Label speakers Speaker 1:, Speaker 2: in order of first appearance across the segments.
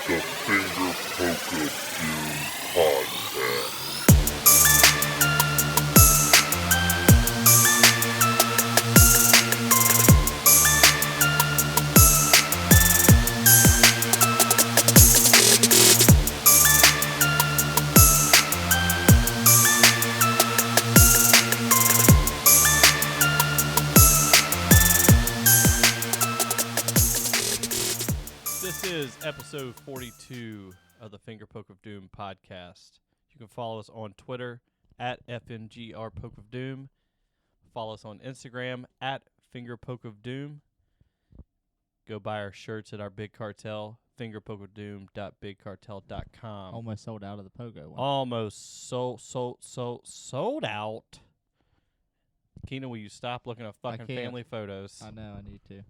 Speaker 1: the Finger Poke of Doom podcast.
Speaker 2: Episode 42 of the Finger Poke of Doom podcast. You can follow us on Twitter at FNGR Poke of Doom. Follow us on Instagram at Finger Poke of Doom. Go buy our shirts at our Big Cartel, fingerpokeofdoom.bigcartel.com.
Speaker 3: Almost sold out of the Pogo one.
Speaker 2: Almost sold out. Keanon, will you stop looking at fucking family photos?
Speaker 3: I know, I need to.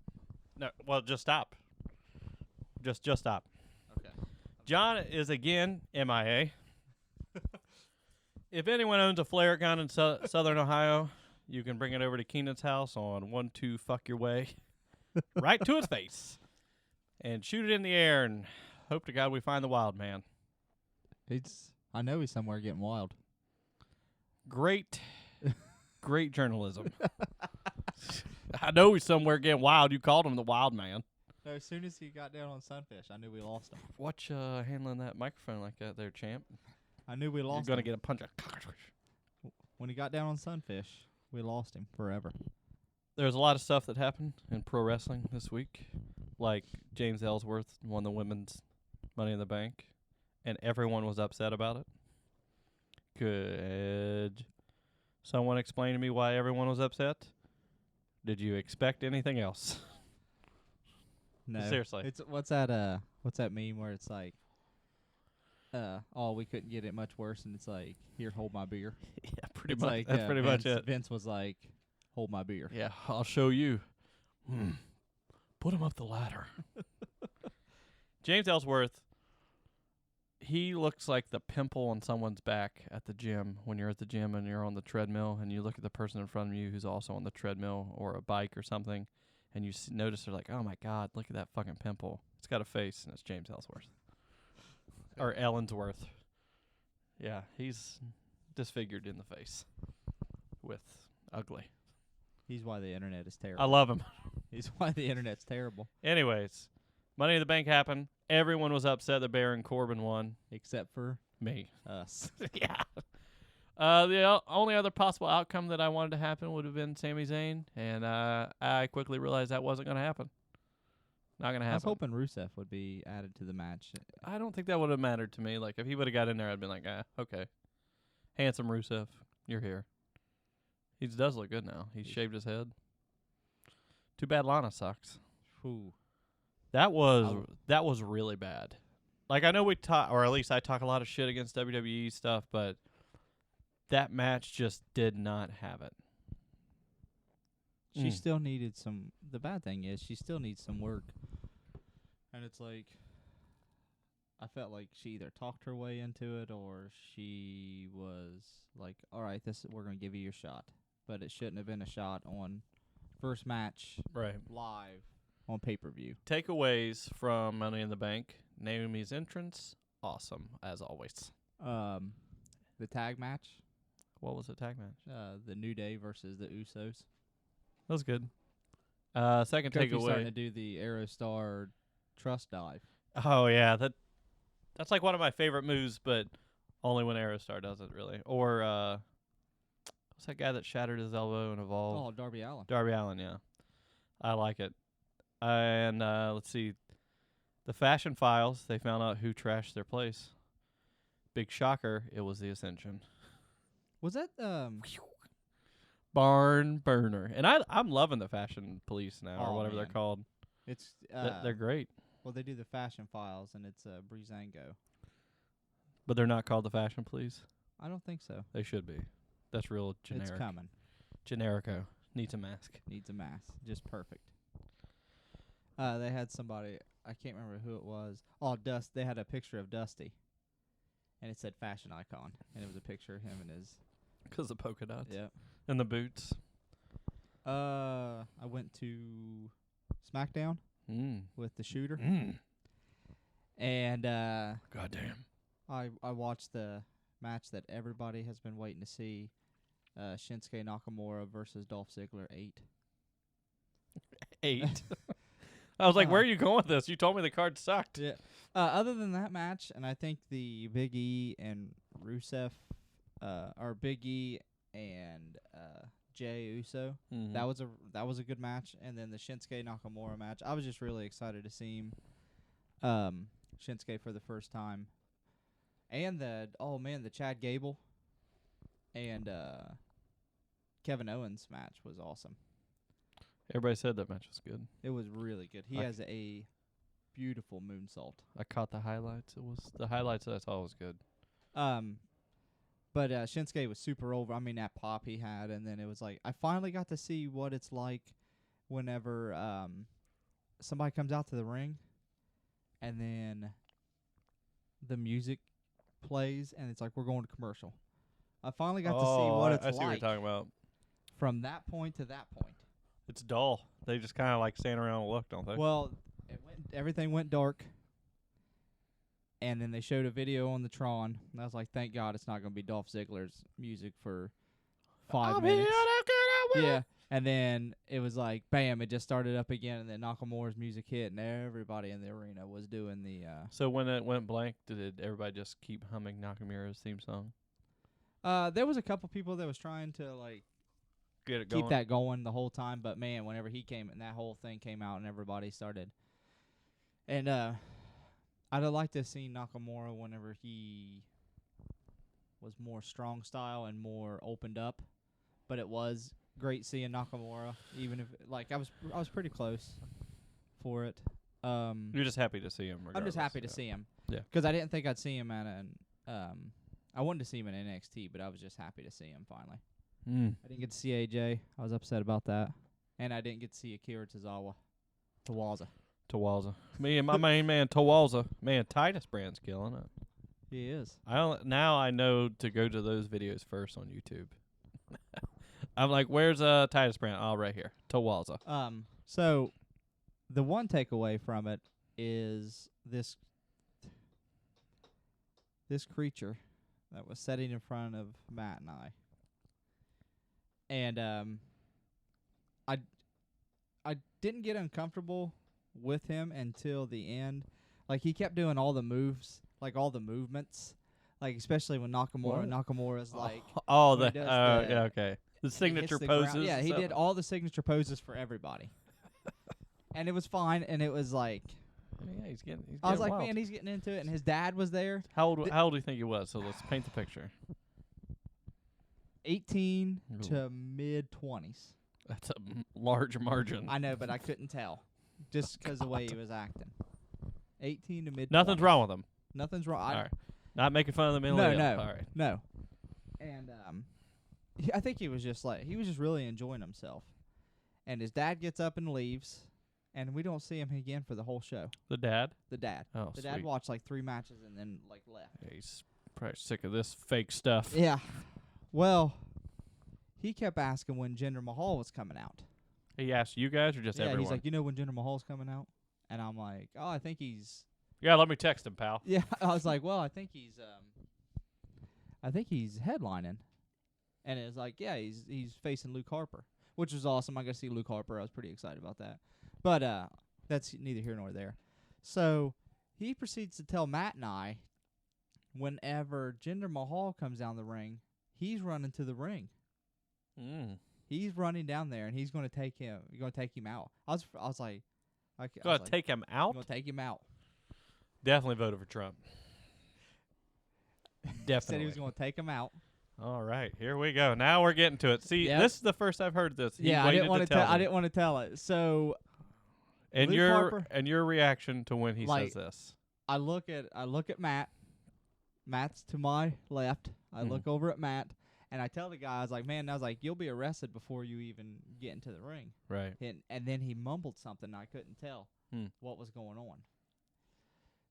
Speaker 2: No, well, just stop. Just stop.
Speaker 3: Okay.
Speaker 2: John is again MIA. If anyone owns a flare gun in Southern Ohio, you can bring it over to Keanon's house on 1-2 fuck your way, right to his face, and shoot it in the air and hope to God we find the wild man.
Speaker 3: I know he's somewhere getting wild.
Speaker 2: Great journalism. I know he's somewhere getting wild. You called him the wild man.
Speaker 3: No, as soon as he got down on Sunfish, I knew we lost him.
Speaker 2: Watch handling that microphone like that there, champ.
Speaker 3: I knew we lost him.
Speaker 2: You're going to get a punch.
Speaker 3: When he got down on Sunfish, we lost him forever.
Speaker 2: There's a lot of stuff that happened in pro wrestling this week. Like James Ellsworth won the women's Money in the Bank, and everyone was upset about it. Could someone explain to me why everyone was upset? Did you expect anything else?
Speaker 3: No.
Speaker 2: Seriously.
Speaker 3: What's that meme where it's like we couldn't get it much worse, and it's like, here, hold my beer.
Speaker 2: Yeah, pretty
Speaker 3: It's
Speaker 2: much.
Speaker 3: like,
Speaker 2: That's pretty much it.
Speaker 3: Vince was like, hold my beer.
Speaker 2: Yeah, I'll show you. Put him up the ladder. James Ellsworth, he looks like the pimple on someone's back at the gym when you're at the gym and you're on the treadmill and you look at the person in front of you who's also on the treadmill or a bike or something. And you notice they're like, oh, my God, look at that fucking pimple. It's got a face, and it's James Ellsworth. Or Ellensworth. Yeah, he's disfigured in the face with ugly.
Speaker 3: He's why the internet is terrible.
Speaker 2: I love him.
Speaker 3: He's why the internet's terrible.
Speaker 2: Anyways, Money in the Bank happened. Everyone was upset that Baron Corbin won.
Speaker 3: Except for
Speaker 2: Me.
Speaker 3: us.
Speaker 2: Yeah. The only other possible outcome that I wanted to happen would have been Sami Zayn, and I quickly realized that wasn't going to happen. Not going to happen.
Speaker 3: I was hoping Rusev would be added to the match.
Speaker 2: I don't think that would have mattered to me. Like, if he would have got in there, I'd been like, okay. Handsome Rusev, you're here. He does look good now. He's shaved his head. Too bad Lana sucks.
Speaker 3: Ooh.
Speaker 2: That was really bad. Like, I know we talk, or at least I talk a lot of shit against WWE stuff, but that match just did not have it.
Speaker 3: She still needed some. The bad thing is she still needs some work. And it's like, I felt like she either talked her way into it or she was like, all right, we're going to give you your shot. But it shouldn't have been a shot on first match live on pay-per-view.
Speaker 2: Takeaways from Money in the Bank. Naomi's entrance, awesome, as always.
Speaker 3: The tag match.
Speaker 2: What was the tag match?
Speaker 3: The New Day versus the Usos.
Speaker 2: That was good. Second
Speaker 3: Kofi's
Speaker 2: takeaway.
Speaker 3: starting to do the Aerostar Trust Dive.
Speaker 2: Oh, yeah. That's like one of my favorite moves, but only when Aerostar does it, really. Or, what's that guy that shattered his elbow and evolved?
Speaker 3: Oh, Darby Allin.
Speaker 2: Darby Allin, yeah. I like it. And let's see. The Fashion Files, they found out who trashed their place. Big shocker, it was the Ascension.
Speaker 3: Was that
Speaker 2: Barn burner. And I'm loving the Fashion Police now, or whatever they're called.
Speaker 3: It's
Speaker 2: They're great.
Speaker 3: Well, they do the Fashion Files, and it's Breezango.
Speaker 2: But they're not called the Fashion Police?
Speaker 3: I don't think so.
Speaker 2: They should be. That's real generic.
Speaker 3: It's coming.
Speaker 2: Generico. Needs a mask.
Speaker 3: Needs a mask. Just perfect. They had somebody, I can't remember who it was. Oh, They had a picture of Dusty. And it said fashion icon. And it was a picture of him and his...
Speaker 2: Because the polka dots.
Speaker 3: Yep.
Speaker 2: And the boots.
Speaker 3: I went to SmackDown with the shooter. And
Speaker 2: Goddamn.
Speaker 3: I watched the match that everybody has been waiting to see, Shinsuke Nakamura versus Dolph Ziggler 8.
Speaker 2: 8. I was like, where are you going with this? You told me the card sucked.
Speaker 3: Yeah. Other than that match, and I think the Big E and Rusev, or Big E and Jey Uso,
Speaker 2: Mhm.
Speaker 3: that was a good match. And then the Shinsuke Nakamura match, I was just really excited to see him, Shinsuke for the first time, and the Chad Gable and Kevin Owens match was awesome.
Speaker 2: Everybody said that match was good.
Speaker 3: It was really good. He has a beautiful moonsault.
Speaker 2: I caught the highlights. It was the highlights that I saw was good.
Speaker 3: But Shinsuke was super over. I mean, that pop he had, and then it was like I finally got to see what it's like whenever somebody comes out to the ring, and then the music plays, and it's like we're going to commercial. I finally got to see what it's
Speaker 2: I see what you're
Speaker 3: like
Speaker 2: talking about.
Speaker 3: from that point to that point.
Speaker 2: It's dull. They just kind of like stand around and look, don't they?
Speaker 3: Well, everything went dark, and then they showed a video on the Tron, and I was like, thank God it's not going to be Dolph Ziggler's music for 5 minutes. Yeah, and then it was like, bam, it just started up again, and then Nakamura's music hit, and everybody in the arena was doing the...
Speaker 2: So when it went blank, did everybody just keep humming Nakamura's theme song?
Speaker 3: There was a couple people that was trying to, like,
Speaker 2: Get it going?
Speaker 3: keep that going the whole time, but man, whenever he came and that whole thing came out and everybody started, and I'd have liked to have seen Nakamura whenever he was more strong style and more opened up, but it was great seeing Nakamura, even if like I was pretty close for it.
Speaker 2: You're just happy to see him.
Speaker 3: I'm just happy to see him.
Speaker 2: Yeah.
Speaker 3: Because I didn't think I'd see him at I wanted to see him in NXT, but I was just happy to see him finally. I didn't get to see AJ. I was upset about that. And I didn't get to see Akira Tawaza.
Speaker 2: Me and my main man, Tawaza. Man, Titus Brand's killing it.
Speaker 3: He is.
Speaker 2: Now I know to go to those videos first on YouTube. I'm like, where's Titus Brand? Oh, right here. Tawaza.
Speaker 3: So the one takeaway from it is this creature that was sitting in front of Matt and I. And I didn't get uncomfortable with him until the end. Like, he kept doing all the moves, like all the movements, like especially when Nakamura's like,
Speaker 2: yeah, okay. The signature poses.
Speaker 3: Yeah, he did all the signature poses for everybody. And it was fine, and it was like,
Speaker 2: yeah, he's getting
Speaker 3: I was like,
Speaker 2: wild.
Speaker 3: man, he's getting into it, and his dad was there.
Speaker 2: How old do you think he was? So let's paint the picture.
Speaker 3: 18 to mid-20s.
Speaker 2: That's a large margin.
Speaker 3: I know, but I couldn't tell just 'cause the way he was acting. 18 to mid-20s.
Speaker 2: Nothing's wrong with him.
Speaker 3: Nothing's wrong.
Speaker 2: All right. Not making fun of the mentally ill.
Speaker 3: No.
Speaker 2: All right.
Speaker 3: No. And I think he was just really enjoying himself. And his dad gets up and leaves, and we don't see him again for the whole show.
Speaker 2: The dad?
Speaker 3: The dad.
Speaker 2: Oh,
Speaker 3: the
Speaker 2: sweet.
Speaker 3: dad watched like 3 matches and then like left.
Speaker 2: Yeah, he's probably sick of this fake stuff.
Speaker 3: Yeah. Well, he kept asking when Jinder Mahal was coming out.
Speaker 2: He asked you guys or just everyone?
Speaker 3: He's like, you know when Jinder Mahal's coming out? And I'm like, oh, I think he's...
Speaker 2: Yeah, let me text him, pal.
Speaker 3: Yeah, I was like, well, I think he's headlining. And it's like, yeah, he's facing Luke Harper, which was awesome. I got to see Luke Harper. I was pretty excited about that. But that's neither here nor there. So he proceeds to tell Matt and I, whenever Jinder Mahal comes down the ring, he's running to the ring. He's running down there, and he's going to take him. You're going to take him out. I was like,
Speaker 2: Going to take him out?
Speaker 3: Going to take him out.
Speaker 2: Definitely voted for Trump. Definitely.
Speaker 3: Said he was going to take him out.
Speaker 2: All right, here we go. Now we're getting to it. See, This is the first I've heard this.
Speaker 3: I didn't want to tell. I didn't want to tell it. So,
Speaker 2: and your reaction to when he says this.
Speaker 3: I look at Matt. Matt's to my left. I look over at Matt, and I tell the guy, I was like, man, you'll be arrested before you even get into the ring.
Speaker 2: Right.
Speaker 3: And then he mumbled something, and I couldn't tell what was going on.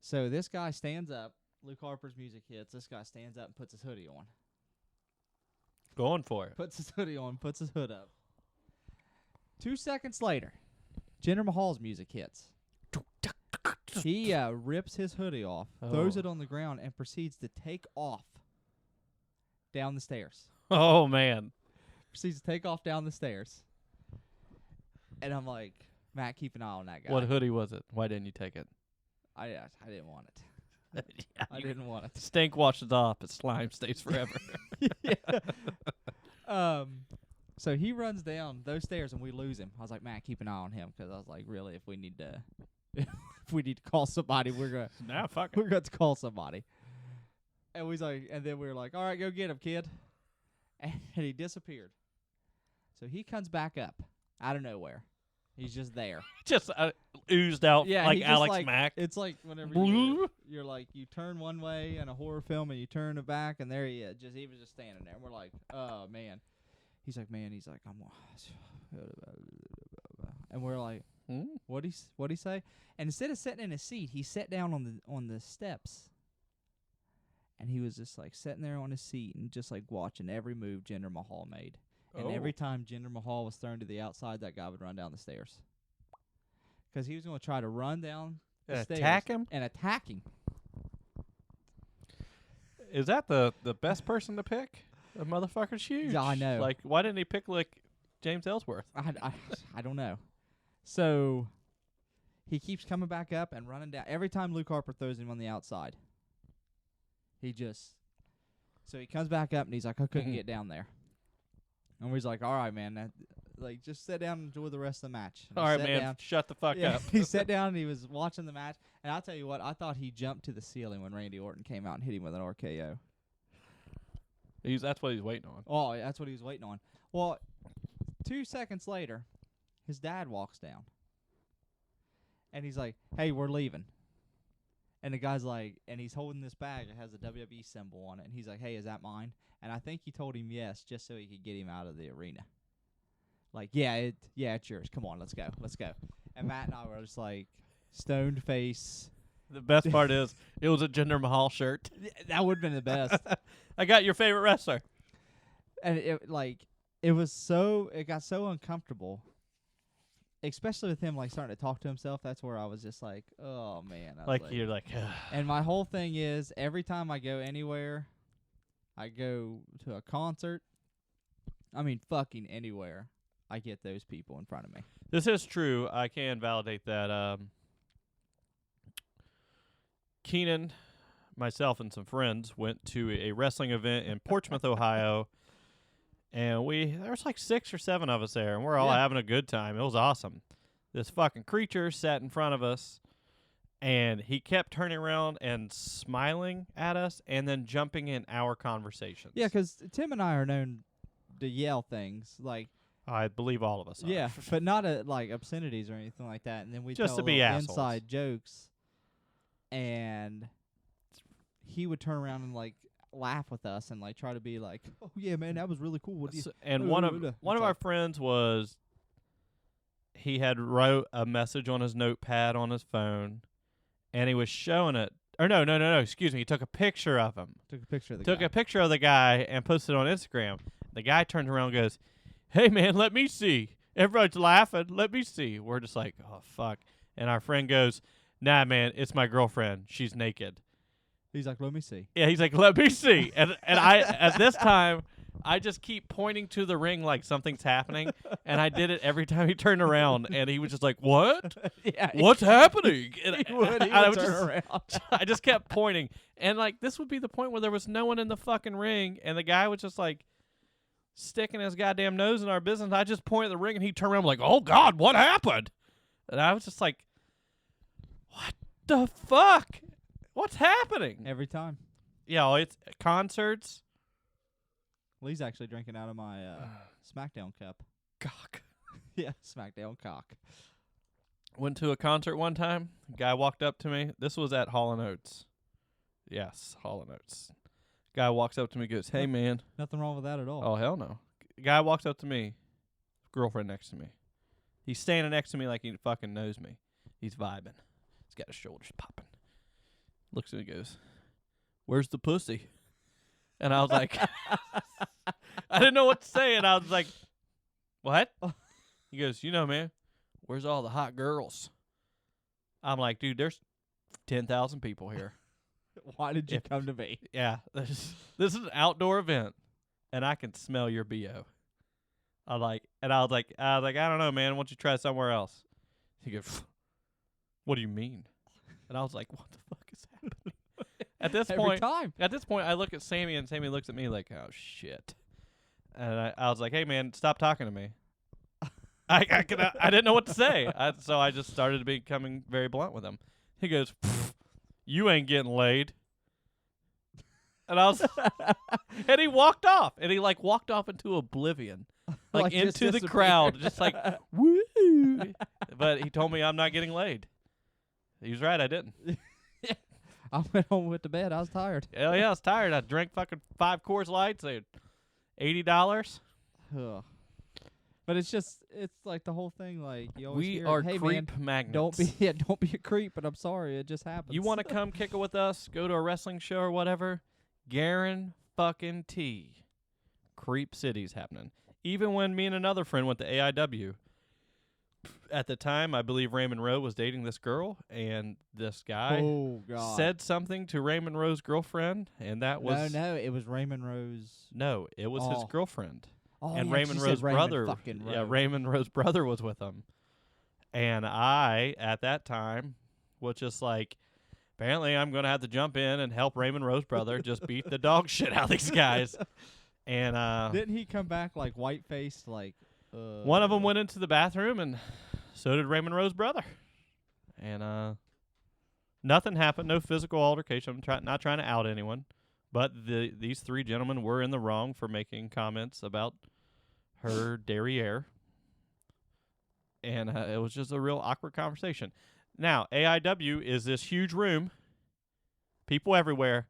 Speaker 3: So this guy stands up. Luke Harper's music hits. This guy stands up and puts his hoodie on.
Speaker 2: Going for it.
Speaker 3: Puts his hoodie on, puts his hood up. 2 seconds later, Jinder Mahal's music hits. He rips his hoodie off, throws it on the ground, and proceeds to take off down the stairs.
Speaker 2: Oh, man.
Speaker 3: Proceeds to take off down the stairs. And I'm like, Matt, keep an eye on that guy.
Speaker 2: What hoodie was it? Why didn't you take it?
Speaker 3: I didn't want it.
Speaker 2: Yeah,
Speaker 3: I didn't want it.
Speaker 2: Stink washes off, but slime stays forever.
Speaker 3: Yeah. So he runs down those stairs and we lose him. I was like, Matt, keep an eye on him, because I was like, really, if we need to call somebody, we're going to call somebody. And then we were like, all right, go get him, kid. And he disappeared. So he comes back up out of nowhere. He's just there.
Speaker 2: Just oozed out like Alex Mack.
Speaker 3: It's like whenever you're like, you turn one way in a horror film and you turn it back, and there he is. He was just standing there. And we're like, oh, man. He's like, I'm. And we're like, what'd he say? And instead of sitting in his seat, he sat down on the steps. And he was just like sitting there on his seat and just like watching every move Jinder Mahal made. And every time Jinder Mahal was thrown to the outside, that guy would run down the stairs. Because he was going to try to run down the stairs. And attack him.
Speaker 2: Is that the best person to pick? The motherfucker's huge.
Speaker 3: Yeah, I know.
Speaker 2: Like, why didn't he pick, like, James Ellsworth?
Speaker 3: I don't know. So, he keeps coming back up and running down. Every time Luke Harper throws him on the outside, he just... So, he comes back up, and he's like, I couldn't get down there. And we're like, all right, man, just sit down and enjoy the rest of the match. And
Speaker 2: all right, man, shut the fuck up.
Speaker 3: He sat down and he was watching the match. And I'll tell you what, I thought he jumped to the ceiling when Randy Orton came out and hit him with an RKO.
Speaker 2: That's what he's waiting on.
Speaker 3: Oh, yeah, that's what he was waiting on. Well, 2 seconds later, his dad walks down. And he's like, hey, we're leaving. And the guy's like, and he's holding this bag that has a WWE symbol on it. And he's like, hey, is that mine? And I think he told him yes, just so he could get him out of the arena. Like, it's yours. Come on, let's go. And Matt and I were just like, stoned face.
Speaker 2: The best part is, it was a Jinder Mahal shirt.
Speaker 3: That would have been the best.
Speaker 2: I got your favorite wrestler.
Speaker 3: And it got so uncomfortable. Especially with him like starting to talk to himself, that's where I was just like, oh man.
Speaker 2: You're like,
Speaker 3: and my whole thing is, every time I go anywhere, I go to a concert, fucking anywhere, I get those people in front of me.
Speaker 2: This is true. I can validate that. Keanon, myself, and some friends went to a wrestling event in Portsmouth, Ohio. And there was like 6 or 7 of us there, and we're all having a good time. It was awesome. This fucking creature sat in front of us, and he kept turning around and smiling at us and then jumping in our conversations.
Speaker 3: Yeah, because Tim and I are known to yell things. Like,
Speaker 2: I believe all of us are.
Speaker 3: Yeah, but not like obscenities or anything like that. And then we
Speaker 2: just
Speaker 3: tell
Speaker 2: to be assholes.
Speaker 3: Inside jokes, and he would turn around and like laugh with us and like try to be like, oh yeah, man, that was really cool.
Speaker 2: And one of our friends he had wrote a message on his notepad on his phone, and he was showing it. Or no, excuse me. He took a picture of him.
Speaker 3: Took a
Speaker 2: picture of the guy and posted it on Instagram. The guy turned around and goes, hey, man, let me see. Everybody's laughing. Let me see. We're just like, oh, fuck. And our friend goes, nah, man, it's my girlfriend. She's naked.
Speaker 3: He's like, let me see.
Speaker 2: Yeah, he's like, let me see. And I, at this time, I just keep pointing to the ring like something's happening, and I did it every time he turned around, and he was just like, what?
Speaker 3: Yeah,
Speaker 2: what's happening? And
Speaker 3: he would turn around.
Speaker 2: I just kept pointing. And, like, this would be the point where there was no one in the fucking ring, and the guy was just, like, sticking his goddamn nose in our business. I just pointed at the ring, and he'd turn around like, oh, God, what happened? And I was just like, what the fuck? What's happening?
Speaker 3: Every time.
Speaker 2: Yeah, it's concerts.
Speaker 3: Lee's actually drinking out of my SmackDown cup.
Speaker 2: Cock.
Speaker 3: Yeah, SmackDown cock.
Speaker 2: Went to a concert one time. Guy walked up to me. This was at Hall & Oates. Yes, Hall & Oates. Guy walks up to me and goes, hey, man.
Speaker 3: Nothing wrong with that at all.
Speaker 2: Oh, hell no. Guy walks up to me. Girlfriend next to me. He's standing next to me like he fucking knows me. He's vibing. He's got his shoulders popping. Looks at me and goes, where's the pussy? And I was like, I didn't know what to say. And I was like, what? He goes, man, where's all the hot girls? I'm like, dude, there's 10,000 people here.
Speaker 3: Why did you come to me?
Speaker 2: Yeah, this is an outdoor event, and I can smell your BO. I was like, I don't know, man. Why don't you try somewhere else? He goes, what do you mean? And I was like, what the fuck is happening? At this point, I look at Sammy, and Sammy looks at me like, oh shit. And I was like, hey man, stop talking to me. I didn't know what to say, so I just started becoming very blunt with him. He goes, you ain't getting laid. And I was, and he walked off, and he like walked off into oblivion, like into the crowd, just like woo. But he told me I'm not getting laid. He was right, I didn't.
Speaker 3: I went home with to bed. I was tired.
Speaker 2: Hell yeah, I was tired. I drank fucking 5 Coors Lights, $80.
Speaker 3: Ugh. But it's like the whole thing. Like you always
Speaker 2: We
Speaker 3: hear,
Speaker 2: are
Speaker 3: hey,
Speaker 2: creep
Speaker 3: man,
Speaker 2: magnets.
Speaker 3: don't be a creep. But I'm sorry, it just happens.
Speaker 2: You want to come kick it with us? Go to a wrestling show or whatever. Guarantee Creep City's happening. Even when me and another friend went to AIW, at the time, I believe Raymond Rowe was dating this girl, and this guy said something to Raymond Rowe's girlfriend, and that was...
Speaker 3: No, it was Raymond Rowe's...
Speaker 2: No, it was his girlfriend.
Speaker 3: Oh,
Speaker 2: and
Speaker 3: yeah,
Speaker 2: Raymond Rowe's brother...
Speaker 3: Rowe.
Speaker 2: Raymond Rowe's brother was with him. And I, at that time, was just like, apparently I'm going to have to jump in and help Raymond Rowe's brother just beat the dog shit out of these guys. And
Speaker 3: didn't he come back like white-faced, like...
Speaker 2: one of them went into the bathroom, and so did Raymond Rowe's brother. And nothing happened, no physical altercation. I'm not trying to out anyone, but these 3 gentlemen were in the wrong for making comments about her derriere. And it was just a real awkward conversation. Now, AIW is this huge room, people everywhere,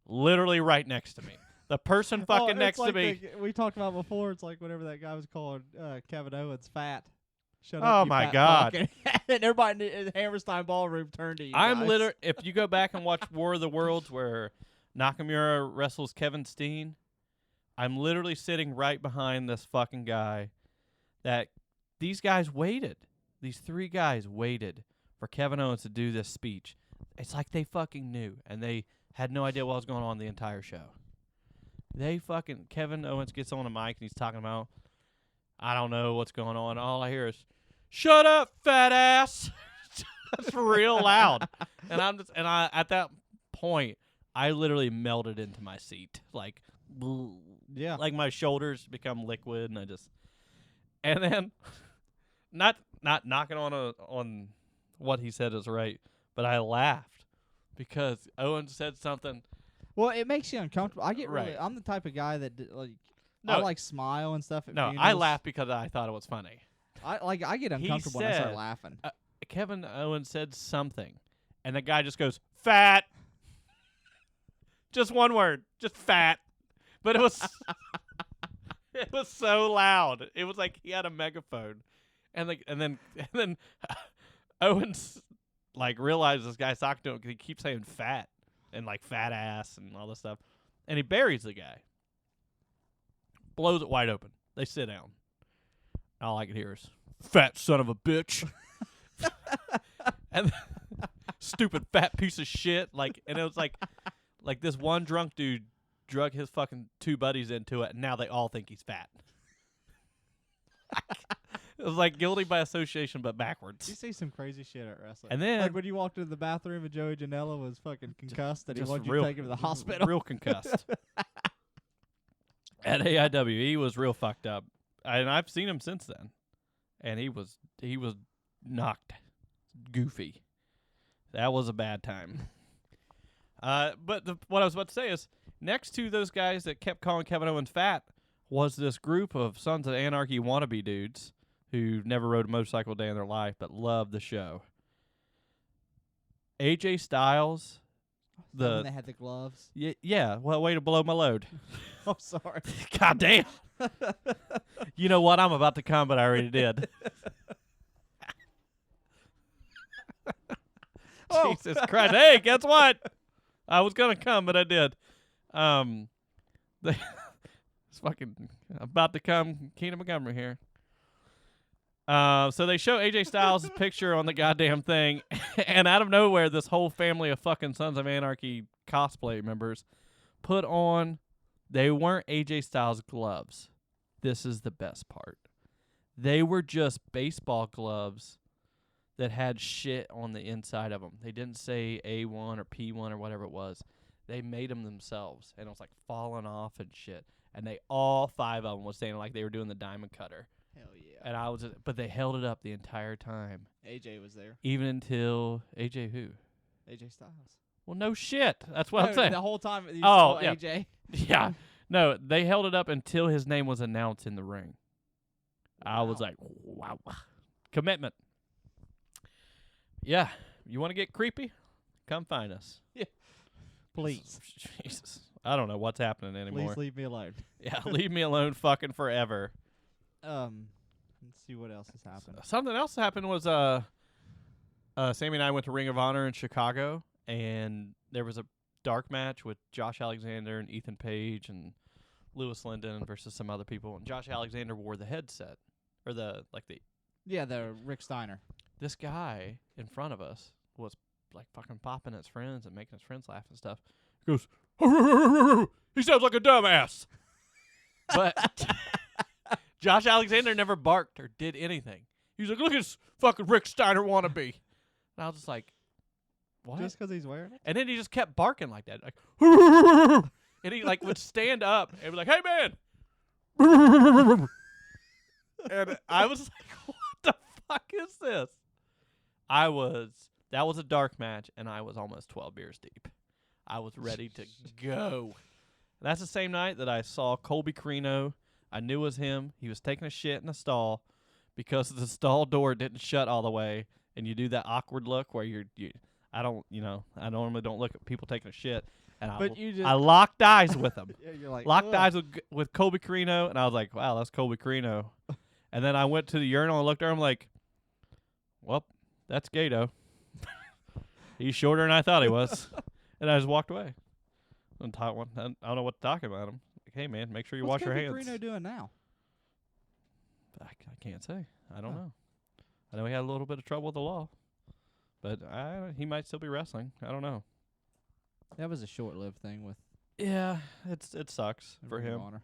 Speaker 2: literally right next to me. The person fucking next to me.
Speaker 3: We talked about before. It's like whenever that guy was called Kevin Owens fat. Shut
Speaker 2: oh
Speaker 3: up,
Speaker 2: my
Speaker 3: fat
Speaker 2: God!
Speaker 3: and everybody in the Hammerstein Ballroom turned to you.
Speaker 2: I'm literally. If you go back and watch War of the Worlds, where Nakamura wrestles Kevin Steen, I'm literally sitting right behind this fucking guy. That these guys waited. These 3 guys waited for Kevin Owens to do this speech. It's like they fucking knew, and they had no idea what was going on the entire show. Kevin Owens gets on a mic and he's talking about, I don't know what's going on. All I hear is, shut up, fat ass. That's real loud. And at that point, I literally melted into my seat. Like,
Speaker 3: yeah.
Speaker 2: Like my shoulders become liquid, and then, not knocking on what he said is right, but I laughed because Owens said something.
Speaker 3: Well, it makes you uncomfortable. I get
Speaker 2: right.
Speaker 3: I'm the type of guy that
Speaker 2: no,
Speaker 3: I like smile and stuff. At
Speaker 2: no,
Speaker 3: funerals.
Speaker 2: I laugh because I thought it was funny.
Speaker 3: I get uncomfortable when I start laughing.
Speaker 2: Kevin Owens said something, and the guy just goes, fat. Just one word, just fat. But it was it was so loud. It was like he had a megaphone, and then Owens like realized this guy's talking to him because he keeps saying fat. And like fat ass and all this stuff. And he buries the guy. Blows it wide open. They sit down. All I can hear is, fat son of a bitch. And stupid fat piece of shit. And it was like this one drunk dude drug his fucking 2 buddies into it, and now they all think he's fat. It was like guilty by association, but backwards.
Speaker 3: You see some crazy shit at wrestling.
Speaker 2: And then,
Speaker 3: like when you walked into the bathroom and Joey Janela was fucking concussed, and he wanted you to take him to the hospital.
Speaker 2: Real concussed. At AIW, he was real fucked up, and I've seen him since then, and he was knocked, goofy. That was a bad time. But what I was about to say is, next to those guys that kept calling Kevin Owens fat was this group of Sons of Anarchy wannabe dudes who never rode a motorcycle a day in their life but loved the show. AJ Styles.
Speaker 3: When they had the gloves.
Speaker 2: Yeah. Well, way to blow my load.
Speaker 3: I'm sorry.
Speaker 2: God damn. You know what? I'm about to come, but I already did. Jesus Christ. Hey, guess what? I was going to come, but I did. It's fucking about to come. Keenan Montgomery here. So they show AJ Styles' picture on the goddamn thing, and out of nowhere, this whole family of fucking Sons of Anarchy cosplay members put on. They weren't AJ Styles gloves. This is the best part. They were just baseball gloves that had shit on the inside of them. They didn't say A1 or P1 or whatever it was. They made them themselves, and it was like falling off and shit. And they all 5 of them was standing like they were doing the diamond cutter.
Speaker 3: Hell yeah.
Speaker 2: And I was, but they held it up the entire time,
Speaker 3: AJ was there.
Speaker 2: even until AJ who?
Speaker 3: AJ Styles.
Speaker 2: Well, no shit. That's what I'm
Speaker 3: No,
Speaker 2: saying.
Speaker 3: The whole time you
Speaker 2: Oh,
Speaker 3: saw
Speaker 2: yeah.
Speaker 3: AJ.
Speaker 2: Yeah, no, they held it up until his name was announced in the ring. I was
Speaker 3: Wow.
Speaker 2: like, wow, commitment. Yeah, you want to get creepy? Come find us.
Speaker 3: Please.
Speaker 2: Jesus, I don't know what's happening anymore.
Speaker 3: Please leave me alone.
Speaker 2: Yeah, leave me alone, fucking forever.
Speaker 3: Let's see what else has happened.
Speaker 2: Something else happened was Sammy and I went to Ring of Honor in Chicago, and there was a dark match with Josh Alexander and Ethan Page and Lewis Linden versus some other people. And Josh Alexander wore the headset, or the
Speaker 3: Yeah, the Rick Steiner.
Speaker 2: this guy in front of us was like fucking popping his friends and making his friends laugh and stuff. He goes, he sounds like a dumbass. But Josh Alexander never barked or did anything. He was like, look at this fucking Rick Steiner wannabe. And I was just like, what?
Speaker 3: Just because he's wearing it?
Speaker 2: And then he just kept barking like that. Like, and he like would stand up and be like, hey, man. And I was like, what the fuck is this? That was a dark match, and I was almost 12 beers deep. I was ready to go. And that's the same night that I saw Colby Carino. I knew it was him. He was taking a shit in a stall because the stall door didn't shut all the way, and you do that awkward look where I normally don't look at people taking a shit. And I locked eyes with him.
Speaker 3: Yeah, you're like,
Speaker 2: Locked
Speaker 3: ugh.
Speaker 2: eyes with Colby Carino, and I was like, wow, that's Colby Carino. And then I went to the urinal and looked at him like, well, that's Gato. He's shorter than I thought he was. And I just walked away. I don't know what to talk about him. Like, hey, man, make sure you wash your hands.
Speaker 3: What's Colby Carino doing now?
Speaker 2: I can't say. I don't know. I know he had a little bit of trouble with the law. But he might still be wrestling. I don't know.
Speaker 3: That was a short-lived thing with
Speaker 2: Yeah, it sucks for
Speaker 3: Ring of
Speaker 2: him.
Speaker 3: Honor.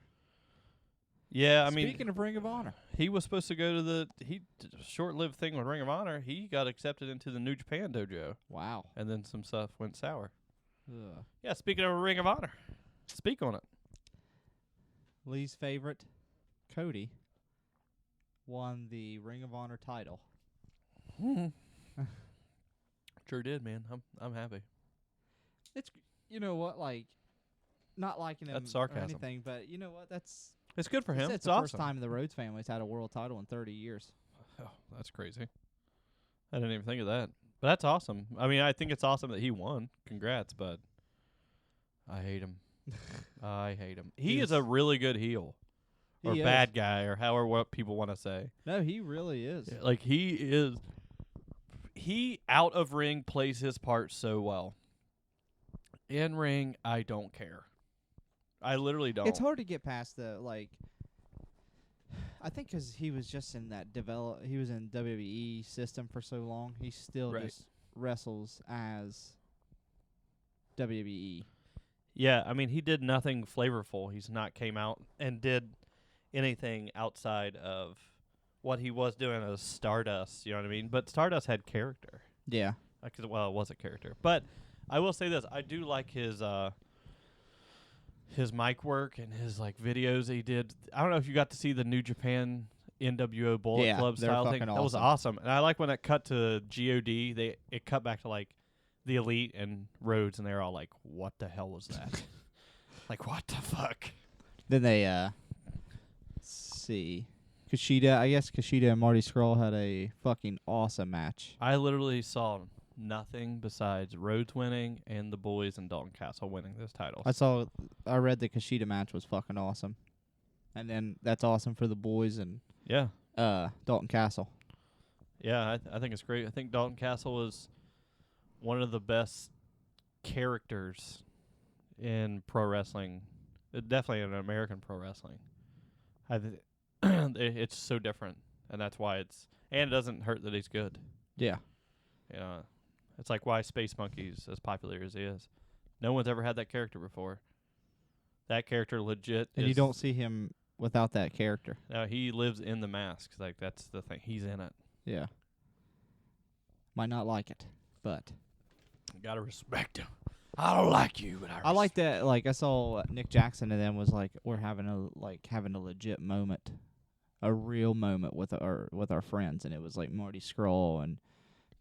Speaker 2: Yeah, I mean,
Speaker 3: Speaking of Ring of Honor,
Speaker 2: he was supposed to go to the short-lived thing with Ring of Honor. He got accepted into the New Japan dojo,
Speaker 3: wow.
Speaker 2: and then some stuff went sour.
Speaker 3: Ugh.
Speaker 2: Yeah, speaking of Ring of Honor, speak on it.
Speaker 3: Lee's favorite, Cody, won the Ring of Honor title.
Speaker 2: Sure did, man. I'm happy.
Speaker 3: It's you know what, like, not liking him
Speaker 2: That's sarcasm.
Speaker 3: or anything, but you know what? That's
Speaker 2: It's good for him.
Speaker 3: It's
Speaker 2: It's
Speaker 3: the first
Speaker 2: awesome.
Speaker 3: time the Rhodes family's had a world title in 30 years.
Speaker 2: Oh, that's crazy. I didn't even think of that. But that's awesome. I mean, I think it's awesome that he won. Congrats, but I hate him. I hate him. He is a really good heel. Or
Speaker 3: He is.
Speaker 2: bad guy, or however what people want to say.
Speaker 3: No, he really is.
Speaker 2: Yeah, like, he out of ring plays his part so well. In ring, I don't care. I literally don't.
Speaker 3: It's hard to get past the, like, I think 'cause he was just in that he was in WWE system for so long, he still
Speaker 2: Right.
Speaker 3: just wrestles as WWE.
Speaker 2: Yeah, I mean, he did nothing flavorful. He's not came out and did anything outside of what he was doing as Stardust, you know what I mean? But Stardust had character.
Speaker 3: Yeah.
Speaker 2: It was a character. But I will say this, I do like his mic work and his like videos that he did. I don't know if you got to see the New Japan NWO Bullet
Speaker 3: Yeah,
Speaker 2: Club
Speaker 3: they're
Speaker 2: style thing.
Speaker 3: fucking
Speaker 2: That was awesome. And I like when it cut to GOD, it cut back to like the Elite and Rhodes, and they're all like, what the hell was that? Like, what the fuck?
Speaker 3: Then they see Kushida. I guess Kushida and Marty Scurll had a fucking awesome match.
Speaker 2: I literally saw nothing besides Rhodes winning and the boys and Dalton Castle winning those titles.
Speaker 3: I read the Kushida match was fucking awesome, and then that's awesome for the boys and
Speaker 2: Yeah.
Speaker 3: Dalton Castle.
Speaker 2: Yeah, I think it's great. I think Dalton Castle was one of the best characters in pro wrestling, definitely in American pro wrestling. It's so different. and that's why it doesn't hurt that he's good.
Speaker 3: Yeah.
Speaker 2: You know, it's like why Space Monkey's as popular as he is. No one's ever had that character before. That character legit.
Speaker 3: And you don't see him without that character.
Speaker 2: No, he lives in the mask. Like, that's the thing. He's in it.
Speaker 3: Yeah. Might not like it, but
Speaker 2: You gotta respect him. I don't like you, but
Speaker 3: I like that. Like, I saw Nick Jackson and them was like, we're having a legit moment, a real moment with our friends, and it was like Marty Scurll and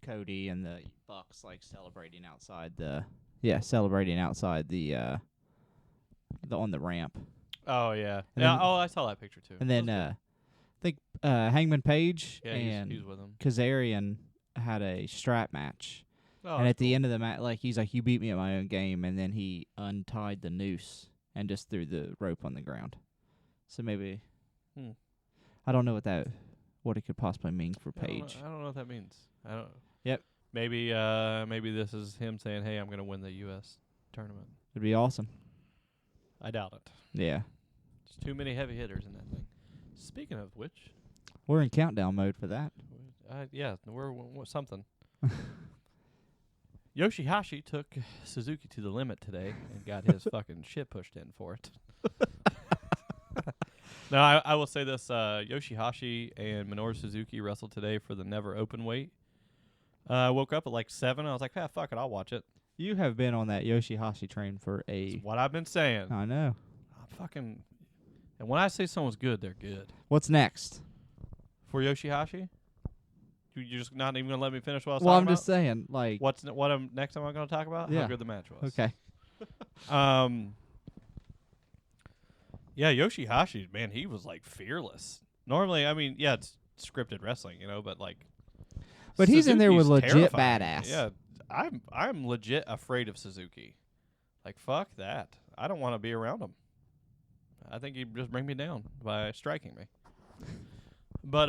Speaker 3: Cody and the Bucks like celebrating outside the on the ramp.
Speaker 2: Oh yeah,
Speaker 3: And
Speaker 2: yeah.
Speaker 3: then-
Speaker 2: I saw that picture too.
Speaker 3: And then
Speaker 2: That was
Speaker 3: I think Hangman Page
Speaker 2: good.
Speaker 3: and
Speaker 2: he's with him.
Speaker 3: Kazarian had a strap match.
Speaker 2: Oh,
Speaker 3: And
Speaker 2: that's
Speaker 3: at the end of the match, like, he's like, you beat me at my own game, and then he untied the noose and just threw the rope on the ground. So maybe I don't know what it could possibly mean for Page.
Speaker 2: I don't know what that means. I don't.
Speaker 3: Yep.
Speaker 2: Maybe this is him saying, "Hey, I'm gonna win the U.S. tournament."
Speaker 3: It'd be awesome.
Speaker 2: I doubt it.
Speaker 3: Yeah.
Speaker 2: There's too many heavy hitters in that thing. Speaking of which,
Speaker 3: We're in countdown mode for that.
Speaker 2: yeah, we're something. Yoshihashi took Suzuki to the limit today and got his fucking shit pushed in for it. No, I will say this. Yoshihashi and Minoru Suzuki wrestled today for the never open weight. I woke up at like 7. I was like, fuck it, I'll watch it.
Speaker 3: You have been on that Yoshihashi train for
Speaker 2: That's what I've been saying.
Speaker 3: I know.
Speaker 2: And when I say someone's good, they're good.
Speaker 3: What's next?
Speaker 2: For Yoshihashi? You're just not even going to let me finish what I was
Speaker 3: Well,
Speaker 2: talking
Speaker 3: I'm
Speaker 2: about?
Speaker 3: just saying, like,
Speaker 2: Next time I'm going to talk about?
Speaker 3: Yeah.
Speaker 2: How good the match was.
Speaker 3: okay.
Speaker 2: Yeah, Yoshihashi, man, he was like fearless. Normally, I mean, yeah, it's scripted wrestling, but like.
Speaker 3: But he's in there with
Speaker 2: Suzuki's
Speaker 3: legit
Speaker 2: terrifying.
Speaker 3: badass.
Speaker 2: Yeah, I'm legit afraid of Suzuki. Like, fuck that. I don't want to be around him. I think he'd just bring me down by striking me. But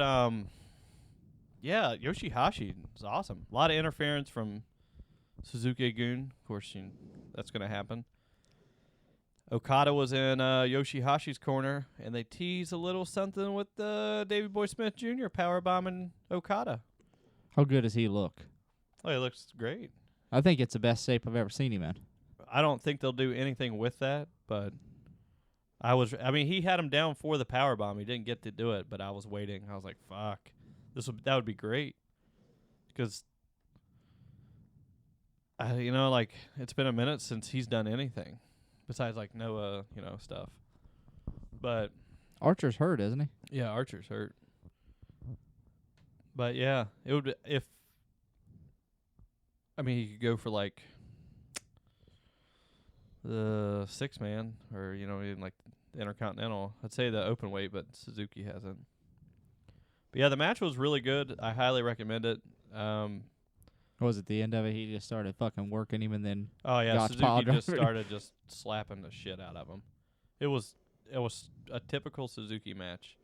Speaker 2: yeah, Yoshihashi is awesome. A lot of interference from Suzuki-gun. Of course, that's going to happen. Okada was in Yoshihashi's corner, and they teased a little something with Davey Boy Smith Jr. powerbombing Okada.
Speaker 3: How good does he look?
Speaker 2: Oh, he looks great.
Speaker 3: I think it's the best shape I've ever seen him in.
Speaker 2: I don't think they'll do anything with that, but he had him down for the powerbomb. He didn't get to do it, but I was waiting. I was like, fuck. That would be great. Because, like, it's been a minute since he's done anything. Besides, like, Noah, stuff. But
Speaker 3: Archer's hurt, isn't he?
Speaker 2: yeah, Archer's hurt. But yeah, it would he could go for like the 6-man or even like the Intercontinental. I'd say the open weight, but Suzuki hasn't. But yeah, the match was really good. I highly recommend it.
Speaker 3: Was at the end of it, he just started fucking working him, and then
Speaker 2: Oh yeah,
Speaker 3: Gotch pile
Speaker 2: Suzuki just
Speaker 3: driver.
Speaker 2: started just slapping the shit out of him. It was a typical Suzuki match,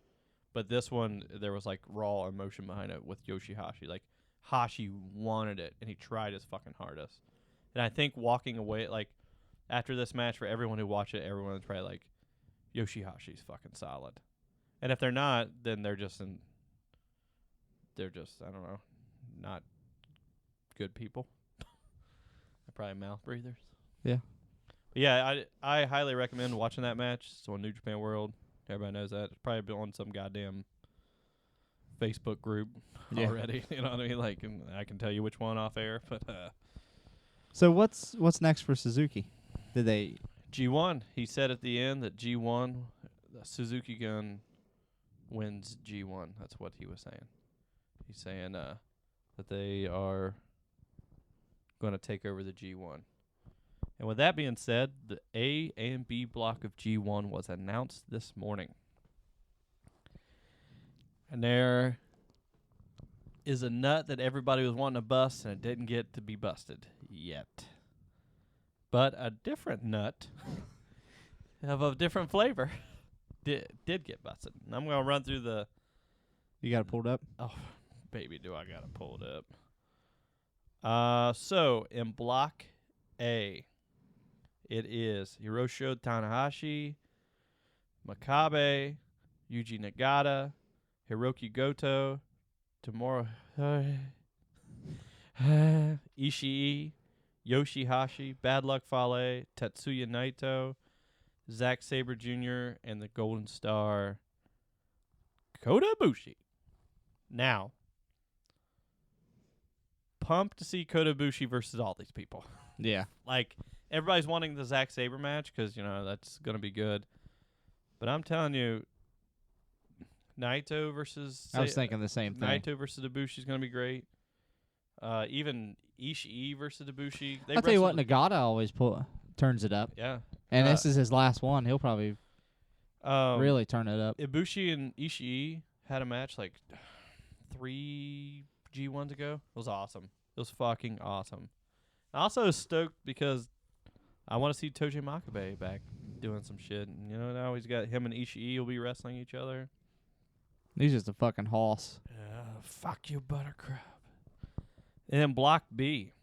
Speaker 2: but this one there was like raw emotion behind it with Yoshihashi. Like Hashi wanted it, and he tried his fucking hardest. And I think walking away, like after this match, for everyone who watched it, everyone's probably like, Yoshihashi's fucking solid. And if they're not, then they're just I don't know, not good people. They're probably mouth breathers.
Speaker 3: Yeah.
Speaker 2: But yeah, I highly recommend watching that match. It's on New Japan World. Everybody knows that. It's probably on some goddamn Facebook group already. You know what I mean? Like, and I can tell you which one off air. But
Speaker 3: So what's next for Suzuki? Did they?
Speaker 2: G1. He said at the end that G1, the Suzuki Gun wins G1. That's what he was saying. He's saying that they are going to take over the G1. And with that being said, the A and B block of G1 was announced this morning. And there is a nut that everybody was wanting to bust, and it didn't get to be busted yet. But a different nut of a different flavor did get busted. And I'm going to run through the...
Speaker 3: You got it pulled up?
Speaker 2: Oh, baby, do I got to pull it up. So, in Block A, it is Hiroshi Tanahashi, Makabe, Yuji Nagata, Hiroki Goto, Tomoro Ishii, Yoshihashi, Bad Luck Fale, Tetsuya Naito, Zack Sabre Jr., and the Golden Star, Kota Ibushi. Now, pumped to see Kota Ibushi versus all these people.
Speaker 3: Yeah.
Speaker 2: Like, everybody's wanting the Zack Sabre match because, that's going to be good. But I'm telling you, Naito versus...
Speaker 3: I was thinking the same thing.
Speaker 2: Naito versus Ibushi is going to be great. Even Ishii versus Ibushi.
Speaker 3: I'll tell you what, Nagata always turns it up.
Speaker 2: Yeah.
Speaker 3: And this is his last one. He'll probably really turn it up.
Speaker 2: Ibushi and Ishii had a match like 3 G1s ago. It was awesome. It was fucking awesome. I also was stoked because I want to see Toji Makabe back doing some shit. And, now he's got him and Ishii will be wrestling each other.
Speaker 3: He's just a fucking hoss.
Speaker 2: Yeah, fuck you, Buttercrab. And then Block B,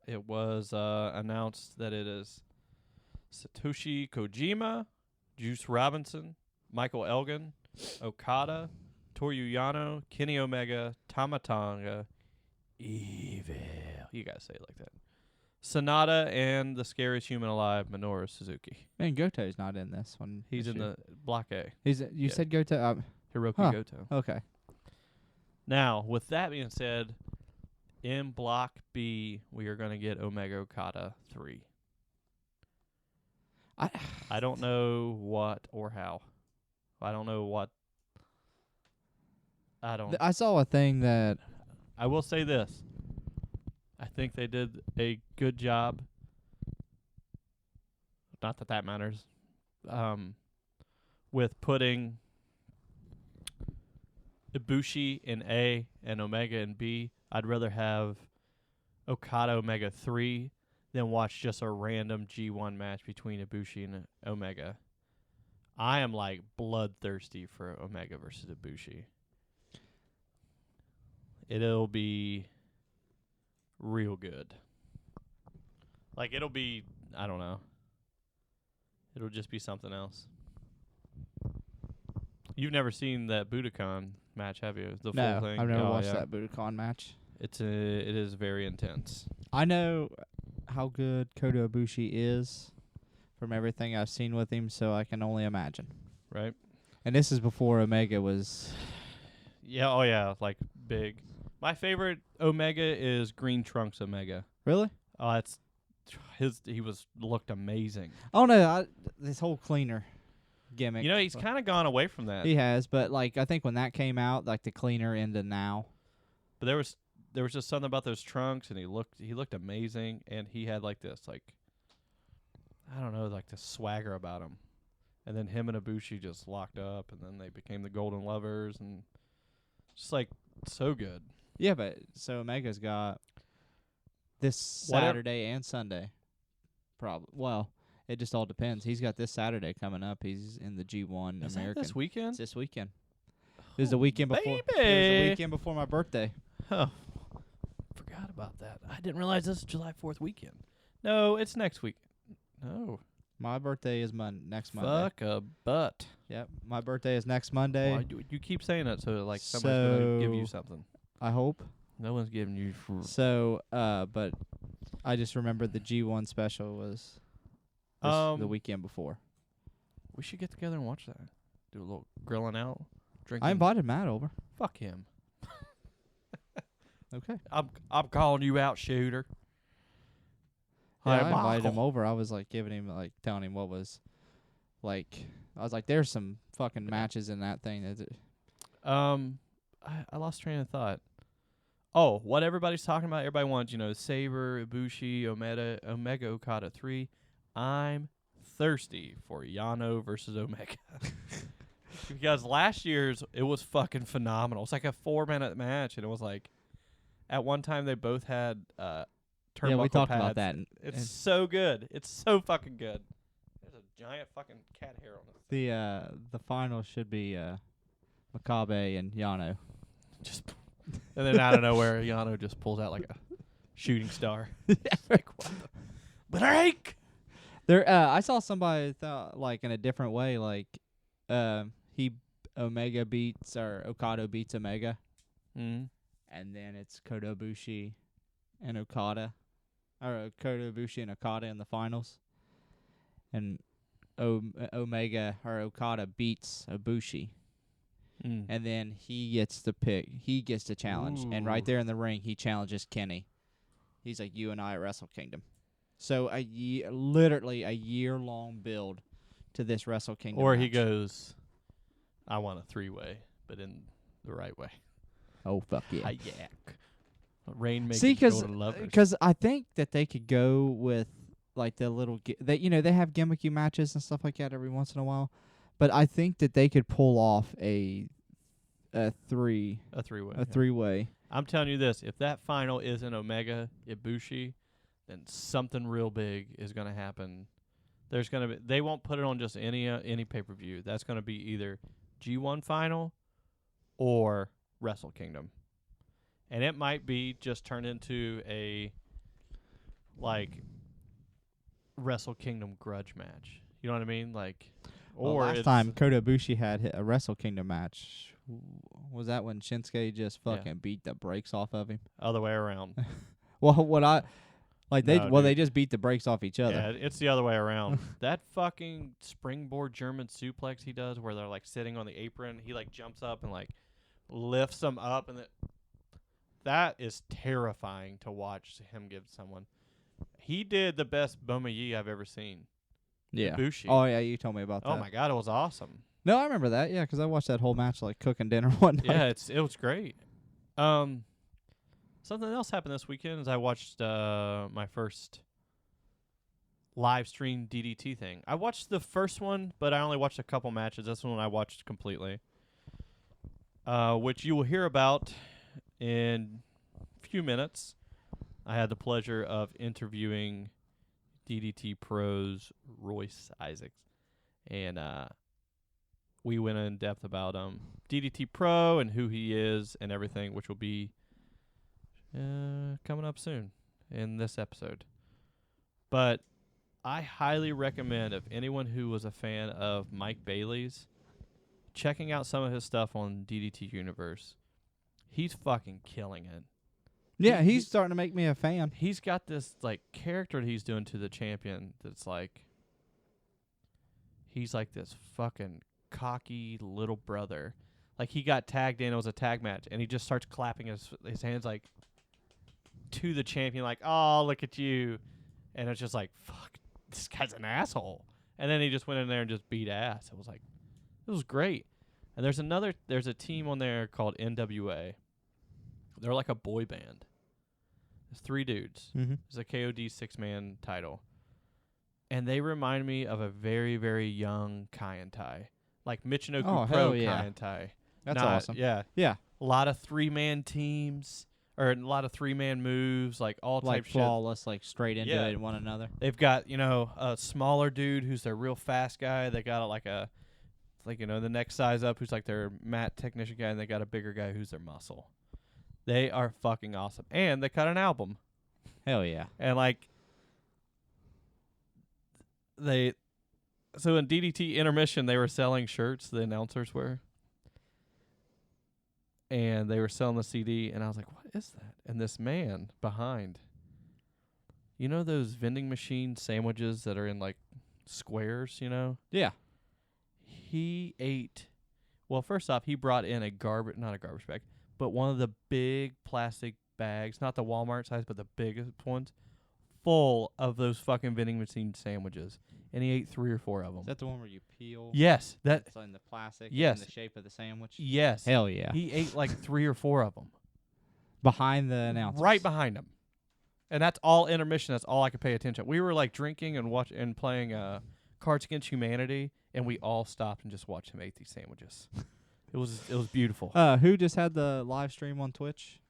Speaker 2: it was announced that it is Satoshi Kojima, Juice Robinson, Michael Elgin, Okada, Toru Yano, Kenny Omega, Tama Tonga, Evil. You gotta say it like that. Sonata and the scariest human alive, Minoru Suzuki.
Speaker 3: Man, Goto's not in this one.
Speaker 2: He's in the Block A.
Speaker 3: You said Goto?
Speaker 2: Hiroki Goto.
Speaker 3: Okay.
Speaker 2: Now, with that being said, in Block B, we are going to get Omega Okada 3. I don't know what or how. I don't know what.
Speaker 3: I saw a thing that...
Speaker 2: I will say this. I think they did a good job. Not that that matters. With putting Ibushi in A and Omega in B. I'd rather have Okada Omega 3 than watch just a random G1 match between Ibushi and Omega. I am like bloodthirsty for Omega versus Ibushi. It'll be real good. Like, it'll be, I don't know. It'll just be something else. You've never seen that Budokan match, have you? The full thing?
Speaker 3: I've never watched that Budokan match.
Speaker 2: It is very intense.
Speaker 3: I know how good Kota Ibushi is from everything I've seen with him, so I can only imagine.
Speaker 2: Right?
Speaker 3: And this is before Omega was...
Speaker 2: Yeah, oh yeah, like big. My favorite Omega is Green Trunks Omega.
Speaker 3: Really?
Speaker 2: Oh, that's he looked amazing.
Speaker 3: Oh no, this whole cleaner gimmick.
Speaker 2: He's kind of gone away from that.
Speaker 3: He has, but like I think when that came out, like the cleaner into now.
Speaker 2: But there was just something about those trunks, and he looked amazing, and he had like this, like, I don't know, like this swagger about him. And then him and Ibushi just locked up, and then they became the Golden Lovers, and just like so good.
Speaker 3: Yeah, but so Omega's got this Saturday and Sunday. Probably. Well, it just all depends. He's got this Saturday coming up. He's in the G1
Speaker 2: Is
Speaker 3: American.
Speaker 2: That this weekend?
Speaker 3: It's this weekend. It was the weekend before.
Speaker 2: Baby!
Speaker 3: It was the weekend before my birthday.
Speaker 2: Oh, forgot about that. I didn't realize this is July 4th weekend. No, it's next week. No.
Speaker 3: My birthday is next Monday.
Speaker 2: Fuck a butt.
Speaker 3: Yep, my birthday is next Monday.
Speaker 2: Well, you keep saying that so like somebody's going to give you something.
Speaker 3: I hope.
Speaker 2: No one's giving you...
Speaker 3: So, but I just remember the G1 special was the weekend before.
Speaker 2: We should get together and watch that. Do a little grilling out. Drinking.
Speaker 3: I invited Matt over.
Speaker 2: Fuck him.
Speaker 3: Okay.
Speaker 2: I'm calling you out, shooter.
Speaker 3: Yeah,
Speaker 2: Hey,
Speaker 3: I invited him
Speaker 2: Michael.
Speaker 3: over. I was like giving him telling him what was like. I was like, there's some fucking matches in that thing.
Speaker 2: I lost train of thought. Oh, what everybody's talking about? Everybody wants, Sabre, Ibushi, Omega Okada 3. I'm thirsty for Yano versus Omega. Because last year's, it was fucking phenomenal. It's like a 4-minute match, and it was like, at one time they both had turnbuckle
Speaker 3: Yeah, we talked
Speaker 2: pads.
Speaker 3: about that.
Speaker 2: It's so good. It's so fucking good. There's a giant fucking cat hair on it.
Speaker 3: The final should be Makabe and Yano.
Speaker 2: Just and then out of nowhere, Yano just pulls out like a shooting star. Like, what the break?
Speaker 3: There, I saw somebody thought like in a different way. Like, he Omega beats or Okada beats Omega,
Speaker 2: Mm-hmm.
Speaker 3: and then it's Kota Ibushi and Okada, or Kota Ibushi and Okada in the finals, and Omega or Okada beats Ibushi, and then he gets to pick. He gets to challenge, and right
Speaker 2: Ooh.
Speaker 3: there in the ring, he challenges Kenny. He's like, "You and I at Wrestle Kingdom." So literally a year-long build to this Wrestle Kingdom.
Speaker 2: Or
Speaker 3: match.
Speaker 2: he goes, I want a 3-way, but in the right way.
Speaker 3: Oh fuck yeah!
Speaker 2: Hi-yak. Rainmaker.
Speaker 3: See,
Speaker 2: lovers.
Speaker 3: because I think that they could go with like the little they have gimmicky matches and stuff like that every once in a while, but I think that they could pull off a three-way.
Speaker 2: A 3-way.
Speaker 3: A 3-way.
Speaker 2: I'm telling you this: if that final isn't Omega Ibushi, then something real big is going to happen. There's going to be. They won't put it on just any pay-per-view. That's going to be either G1 final or Wrestle Kingdom, and it might be just turned into a like Wrestle Kingdom grudge match. You know what I mean? Like, or
Speaker 3: last time Kota Ibushi had a Wrestle Kingdom match, was that when Shinsuke just fucking beat the brakes off of him?
Speaker 2: other way around.
Speaker 3: Well, what I like
Speaker 2: No,
Speaker 3: they just beat the brakes off each other.
Speaker 2: Yeah, it's the other way around. That fucking springboard German suplex he does, where they're like sitting on the apron, he like jumps up and like lifts them up, and that is terrifying to watch him give someone. He did the best Boma Yi I've ever seen.
Speaker 3: Yeah.
Speaker 2: Ibushi.
Speaker 3: Oh yeah, you told me about that.
Speaker 2: Oh my god, it was awesome.
Speaker 3: No, I remember that. Yeah, 'cause I watched that whole match like cooking dinner one night.
Speaker 2: Yeah, it was great. Something else happened this weekend is I watched my first live stream DDT thing. I watched the first one, but I only watched a couple matches. This one I watched completely, which you will hear about in a few minutes. I had the pleasure of interviewing DDT Pro's Royce Isaacs, and we went in depth about DDT Pro and who he is and everything, which will be coming up soon in this episode. But I highly recommend, if anyone who was a fan of Mike Bailey's, checking out some of his stuff on DDT Universe. He's fucking killing it.
Speaker 3: Yeah, he's starting to make me a fan.
Speaker 2: He's got this like character that he's doing to the champion that's like, he's like this fucking cocky little brother. Like, he got tagged in, it was a tag match, and he just starts clapping his hands like to the champion, like, oh, look at you. And it's just like, fuck, this guy's an asshole. And then he just went in there and just beat ass. It was great. And there's a team on there called NWA. They're like a boy band. There's 3 dudes.
Speaker 3: Mm-hmm.
Speaker 2: It's a KOD 6-man title. And they remind me of a very, very young Kai and Tai. Like Michinoku Pro
Speaker 3: yeah.
Speaker 2: Kai and Tai.
Speaker 3: That's awesome.
Speaker 2: Yeah.
Speaker 3: Yeah.
Speaker 2: A lot of 3-man teams, or a lot of 3-man moves, like all
Speaker 3: Like
Speaker 2: type
Speaker 3: flawless, like straight into
Speaker 2: Yeah.
Speaker 3: it and one another.
Speaker 2: They've got, a smaller dude who's their real fast guy. They got the next size up who's like their mat technician guy, and they got a bigger guy who's their muscle. They are fucking awesome. And they cut an album.
Speaker 3: Hell yeah.
Speaker 2: And so in DDT Intermission, they were selling shirts, the announcers were. And they were selling the CD, and I was like, what is that? And this man behind, you know those vending machine sandwiches that are in like squares,
Speaker 3: Yeah.
Speaker 2: He ate, well, first off, he brought in not a garbage bag, but one of the big plastic bags, not the Walmart size, but the biggest ones, full of those fucking vending machine sandwiches. And he ate 3 or 4 of them.
Speaker 3: Is that the one where you peel?
Speaker 2: Yes.
Speaker 3: It's in the plastic
Speaker 2: Yes.
Speaker 3: in the shape of the sandwich?
Speaker 2: Yes.
Speaker 3: Hell yeah.
Speaker 2: He ate like 3 or 4 of them.
Speaker 3: Behind the announcers.
Speaker 2: Right behind him. And that's all intermission. That's all I could pay attention. We were like drinking and playing Cards Against Humanity, and we all stopped and just watched him eat these sandwiches. It was beautiful.
Speaker 3: Who just had the live stream on Twitch?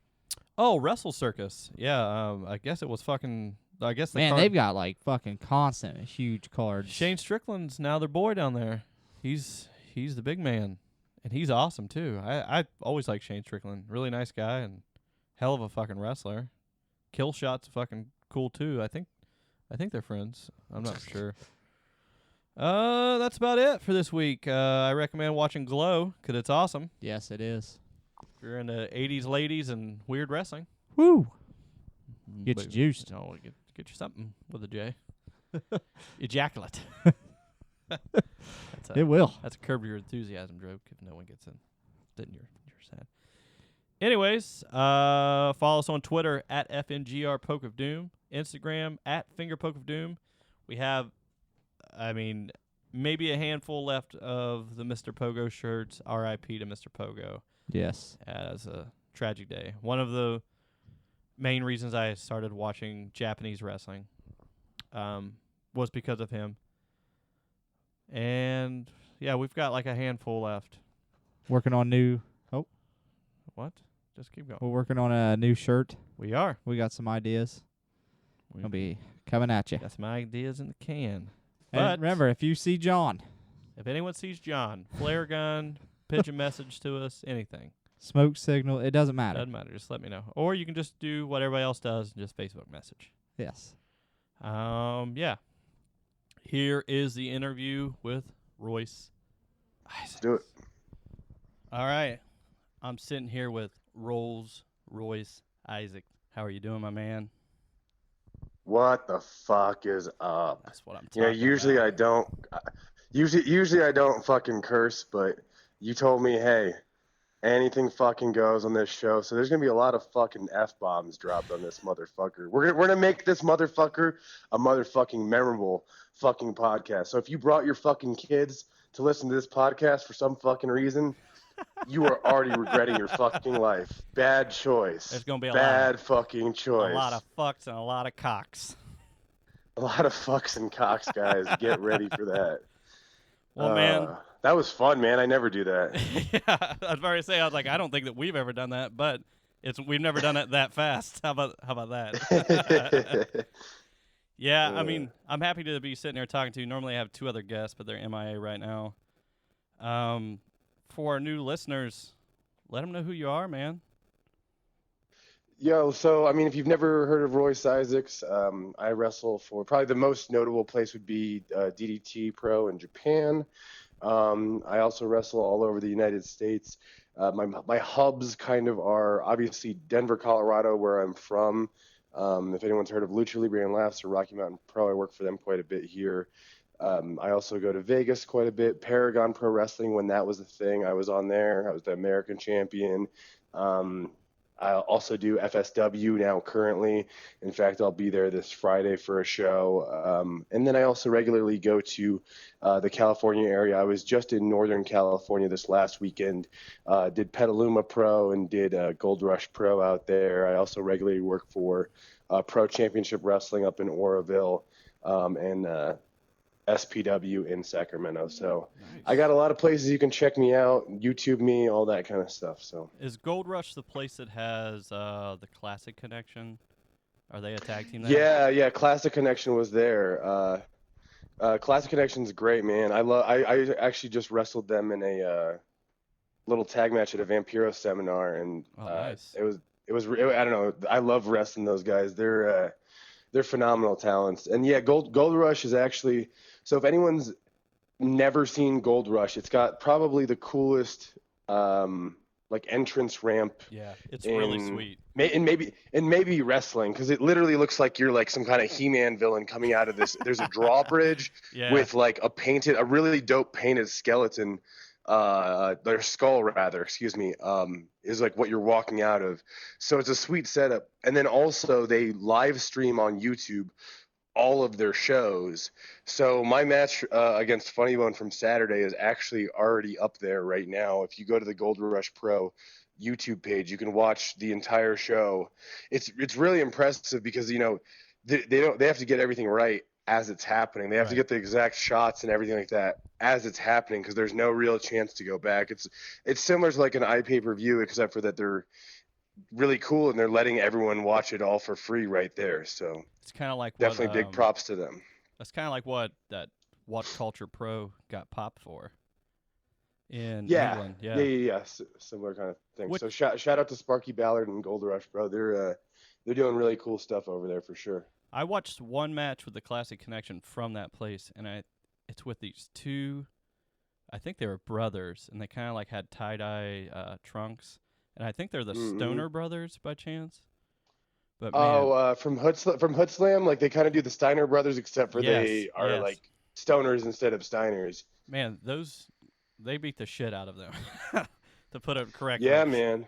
Speaker 2: Oh, Wrestle Circus. Yeah, I guess it was fucking. I guess
Speaker 3: they've got like fucking constant huge cards.
Speaker 2: Shane Strickland's now their boy down there. He's the big man, and he's awesome too. I always like Shane Strickland. Really nice guy and hell of a fucking wrestler. Kill Shot's fucking cool too. I think they're friends. I'm not sure. That's about it for this week. I recommend watching Glow because it's awesome.
Speaker 3: Yes, it is.
Speaker 2: If you're into 80s ladies and weird wrestling.
Speaker 3: Woo! Get
Speaker 2: But,
Speaker 3: you juiced.
Speaker 2: No, get you something with a J. Ejaculate.
Speaker 3: It will.
Speaker 2: That's a Curb Your Enthusiasm joke. If no one gets in, then you're sad. Anyways, follow us on Twitter at FNGR Poke of Doom, Instagram at Finger Poke of Doom. We have, maybe a handful left of the Mr. Pogo shirts. R.I.P. to Mr. Pogo.
Speaker 3: Yes.
Speaker 2: As a tragic day. One of the main reasons I started watching Japanese wrestling was because of him. And, yeah, we've got like a handful left.
Speaker 3: Working on new... Oh.
Speaker 2: What? Just keep going.
Speaker 3: We're working on a new shirt.
Speaker 2: We are.
Speaker 3: We got some ideas. We'll be coming at you.
Speaker 2: Got some ideas in the can.
Speaker 3: And
Speaker 2: But
Speaker 3: remember, if you see John...
Speaker 2: If anyone sees John, flare gun, pitch a message to us, anything.
Speaker 3: Smoke signal, it doesn't matter.
Speaker 2: Doesn't matter. Just let me know. Or you can just do what everybody else does and just Facebook message.
Speaker 3: Yes.
Speaker 2: Yeah. Here is the interview with Royce Isaacs.
Speaker 4: Do it.
Speaker 2: All right. I'm sitting here with Royce Isaacs. How are you doing, my man?
Speaker 4: What the fuck is up?
Speaker 2: That's what I'm talking about.
Speaker 4: Usually I don't. Usually I don't fucking curse, but you told me, hey, anything fucking goes on this show. So there's gonna be a lot of fucking f-bombs dropped on this motherfucker. We're gonna make this motherfucker a motherfucking memorable fucking podcast. So if you brought your fucking kids to listen to this podcast for some fucking reason, you are already regretting your fucking life. Bad choice.
Speaker 2: There's gonna be a
Speaker 4: bad fucking choice.
Speaker 2: A lot of fucks and a lot of cocks.
Speaker 4: A lot of fucks and cocks, guys. Get ready for that.
Speaker 2: Well, man.
Speaker 4: That was fun, man. I never do that.
Speaker 2: Yeah, I was about to say, I don't think that we've ever done that, but we've never done it that fast. How about that? Yeah, I'm happy to be sitting here talking to you. Normally I have two other guests, but they're MIA right now. For our new listeners, let them know who you are, man.
Speaker 4: Yo, so, if you've never heard of Royce Isaacs, I wrestle for probably the most notable place would be DDT Pro in Japan. I also wrestle all over the United States. My hubs kind of are obviously Denver, Colorado, where I'm from. If anyone's heard of Lucha Libre and Laughs or Rocky Mountain Pro, I work for them quite a bit here. I also go to Vegas quite a bit. Paragon Pro Wrestling, when that was a thing, I was on there. I was the American champion. I also do FSW now currently. In fact, I'll be there this Friday for a show. And then I also regularly go to the California area. I was just in Northern California this last weekend. Did Petaluma Pro and did Gold Rush Pro out there. I also regularly work for Pro Championship Wrestling up in Oroville and SPW in Sacramento. So nice. I got a lot of places you can check me out, YouTube me, all that kind of stuff. So
Speaker 2: is Gold Rush the place that has the Classic Connection? Are they a tag team
Speaker 4: there? Yeah. Classic Connection was there. Classic Connection's great, man. I actually just wrestled them in a little tag match at a Vampiro seminar, and
Speaker 2: nice.
Speaker 4: it was I don't know. I love wrestling those guys. They're phenomenal talents. And yeah, Gold Rush is actually, so if anyone's never seen Gold Rush, it's got probably the coolest entrance ramp.
Speaker 2: Yeah, it's really sweet.
Speaker 4: And maybe wrestling, because it literally looks like you're like some kind of He-Man villain coming out of this. There's a drawbridge with like a really dope painted skeleton. Their skull rather, is like what you're walking out of. So it's a sweet setup. And then also they live stream on YouTube all of their shows. So my match against Funny Bone from Saturday is actually already up there right now. If you go to the Gold Rush Pro YouTube page, you can watch the entire show. It's really impressive because, they have to get everything right as it's happening. They have to get the exact shots and everything like that as it's happening, because there's no real chance to go back. It's similar to like an iPay-per-view, except for that they're really cool and they're letting everyone watch it all for free right there. So
Speaker 2: it's kind of like
Speaker 4: definitely big props to them.
Speaker 2: That's kind of like what that What Culture Pro got popped for in England.
Speaker 4: Yeah. Similar kind of thing. So shout out to Sparky Ballard and Gold Rush, bro. They're doing really cool stuff over there for sure.
Speaker 2: I watched one match with the Classic Connection from that place, and it's with these two. I think they were brothers, and they kind of like had tie-dye trunks, and I think they're the Stoner Brothers by chance. But man,
Speaker 4: from Hood Slam, like they kind of do the Steiner Brothers, except for they are like Stoners instead of Steiners.
Speaker 2: Man, they beat the shit out of them, to put it correctly.
Speaker 4: Yeah, man.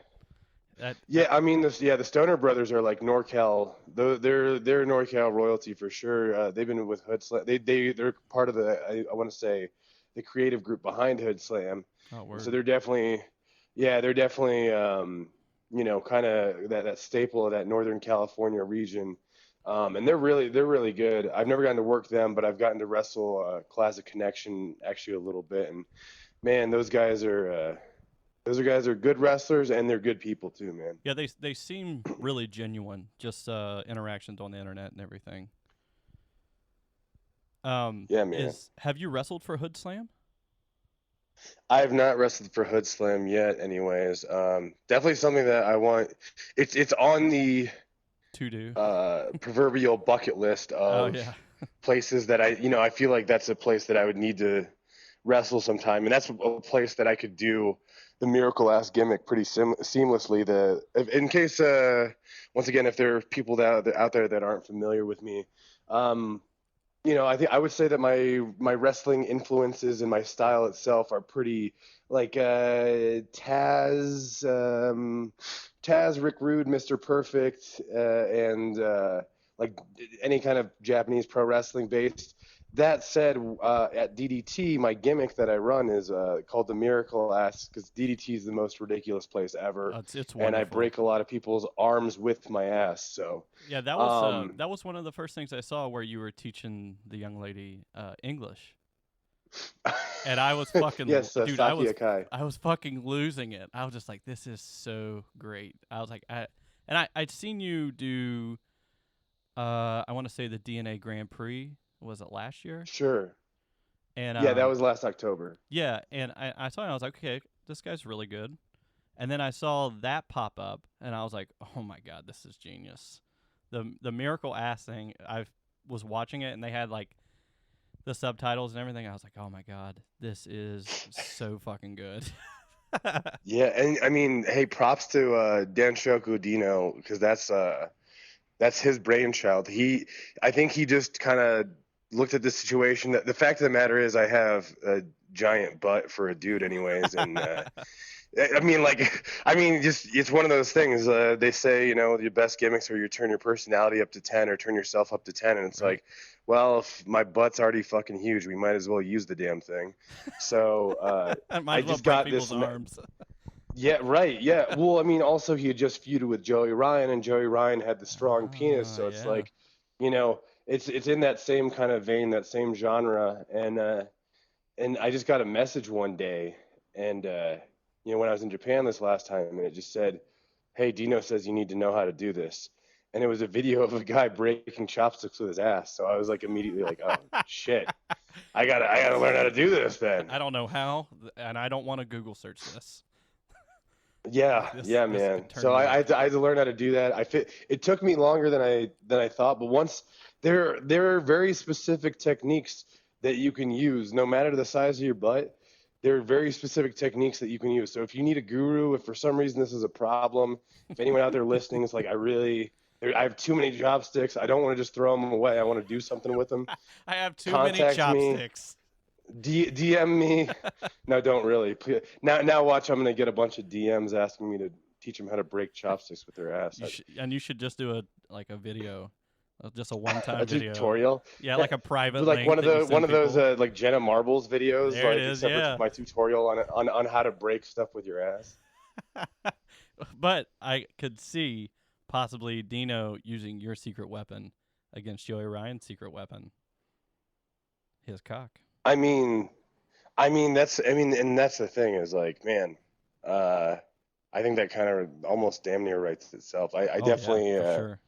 Speaker 4: I mean, the Stoner Brothers are like NorCal. They're NorCal royalty for sure. They've been with Hood Slam. They're part of the I want to say the creative group behind Hood Slam.
Speaker 2: Oh, word.
Speaker 4: So they're definitely you know, kind of that staple of that Northern California region. And they're really good. I've never gotten to work them, but I've gotten to wrestle Classic Connection actually a little bit. And man, those guys are good wrestlers, and they're good people too, man.
Speaker 2: Yeah, they seem really genuine. Just interactions on the internet and everything.
Speaker 4: Yeah, man.
Speaker 2: Have you wrestled for Hood Slam?
Speaker 4: I have not wrestled for Hood Slam yet, anyways. Definitely something that I want. It's on the
Speaker 2: to-do
Speaker 4: proverbial bucket list of places that I feel like that's a place that I would need to wrestle sometime, and that's a place that I could do the Miracle Ass gimmick pretty seamlessly. In case once again, if there are people out there that aren't familiar with me, you know, I would say that my wrestling influences and my style itself are pretty like Taz, Rick Rude, Mr. Perfect, and like any kind of Japanese pro wrestling based. That said, at DDT, my gimmick that I run is called the Miracle Ass, because DDT is the most ridiculous place ever,
Speaker 2: it's wonderful.
Speaker 4: And I break a lot of people's arms with my ass. So
Speaker 2: yeah, that was one of the first things I saw where you were teaching the young lady English, and I was fucking
Speaker 4: yes,
Speaker 2: dude,
Speaker 4: Saki Akai.
Speaker 2: I was fucking losing it. I was just like, this is so great. I was like, I'd seen you do, I want to say the DNA Grand Prix. Was it last year?
Speaker 4: Sure.
Speaker 2: And
Speaker 4: yeah, that was last October.
Speaker 2: Yeah, and I saw it and I was like, okay, this guy's really good. And then I saw that pop up and I was like, oh my god, this is genius. The Miracle Ass thing, I was watching it and they had like the subtitles and everything. I was like, oh my god, this is so fucking good.
Speaker 4: Yeah, and I mean, hey, props to Dan Dino, because that's his brainchild. I think he just kind of looked at the situation. The fact of the matter is, I have a giant butt for a dude, anyways, and just it's one of those things. They say, you know, your best gimmicks are you turn your personality up to 10 or turn yourself up to 10, and it's like, well, if my butt's already fucking huge, we might as well use the damn thing. So I just got this.
Speaker 2: Arms.
Speaker 4: Yeah, right. Yeah. Well, I mean, also he had just feuded with Joey Ryan, and Joey Ryan had the strong penis, so it's like, you know, it's in that same kind of vein, that same genre. And I just got a message one day, and you know, when I was in Japan this last time, and it just said, "Hey, Dino says you need to know how to do this," and it was a video of a guy breaking chopsticks with his ass. So I was like immediately like, "Oh shit, I gotta learn how to do this then."
Speaker 2: I don't know how, and I don't want to Google search this.
Speaker 4: Yeah, man. So I had to learn how to do that. It took me longer than I thought, but once there are very specific techniques that you can use, no matter the size of your butt. There are very specific techniques that you can use. So if you need a guru, if for some reason this is a problem, if anyone out there listening is like, I have too many chopsticks, I don't want to just throw them away. I want to do something with them.
Speaker 2: I have too many chopsticks.
Speaker 4: DM me. No, don't really. Now watch. I'm gonna get a bunch of DMs asking me to teach them how to break chopsticks with their ass.
Speaker 2: You should just do a video, just a one-time video
Speaker 4: tutorial.
Speaker 2: Yeah, like a private
Speaker 4: like
Speaker 2: link
Speaker 4: one of those like Jenna Marbles videos.
Speaker 2: There it is,
Speaker 4: except for my tutorial on how to break stuff with your ass.
Speaker 2: But I could see possibly Dino using your secret weapon against Joey Ryan's secret weapon, his cock.
Speaker 4: And that's the thing is like, man, I think that kind of almost damn near writes itself. I definitely,
Speaker 2: for sure.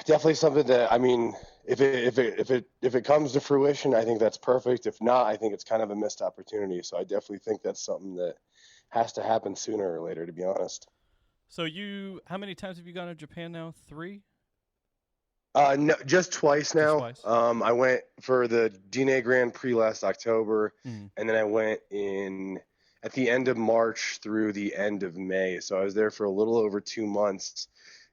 Speaker 4: Definitely something that, I mean, if it comes to fruition, I think that's perfect. If not, I think it's kind of a missed opportunity. So I definitely think that's something that has to happen sooner or later, to be honest.
Speaker 2: So how many times have you gone to Japan now? 3?
Speaker 4: No, just twice now.
Speaker 2: twice?
Speaker 4: I went for the DNA Grand Prix last October,
Speaker 2: Mm.
Speaker 4: and then I went at the end of March through the end of May. So I was there for a little over 2 months,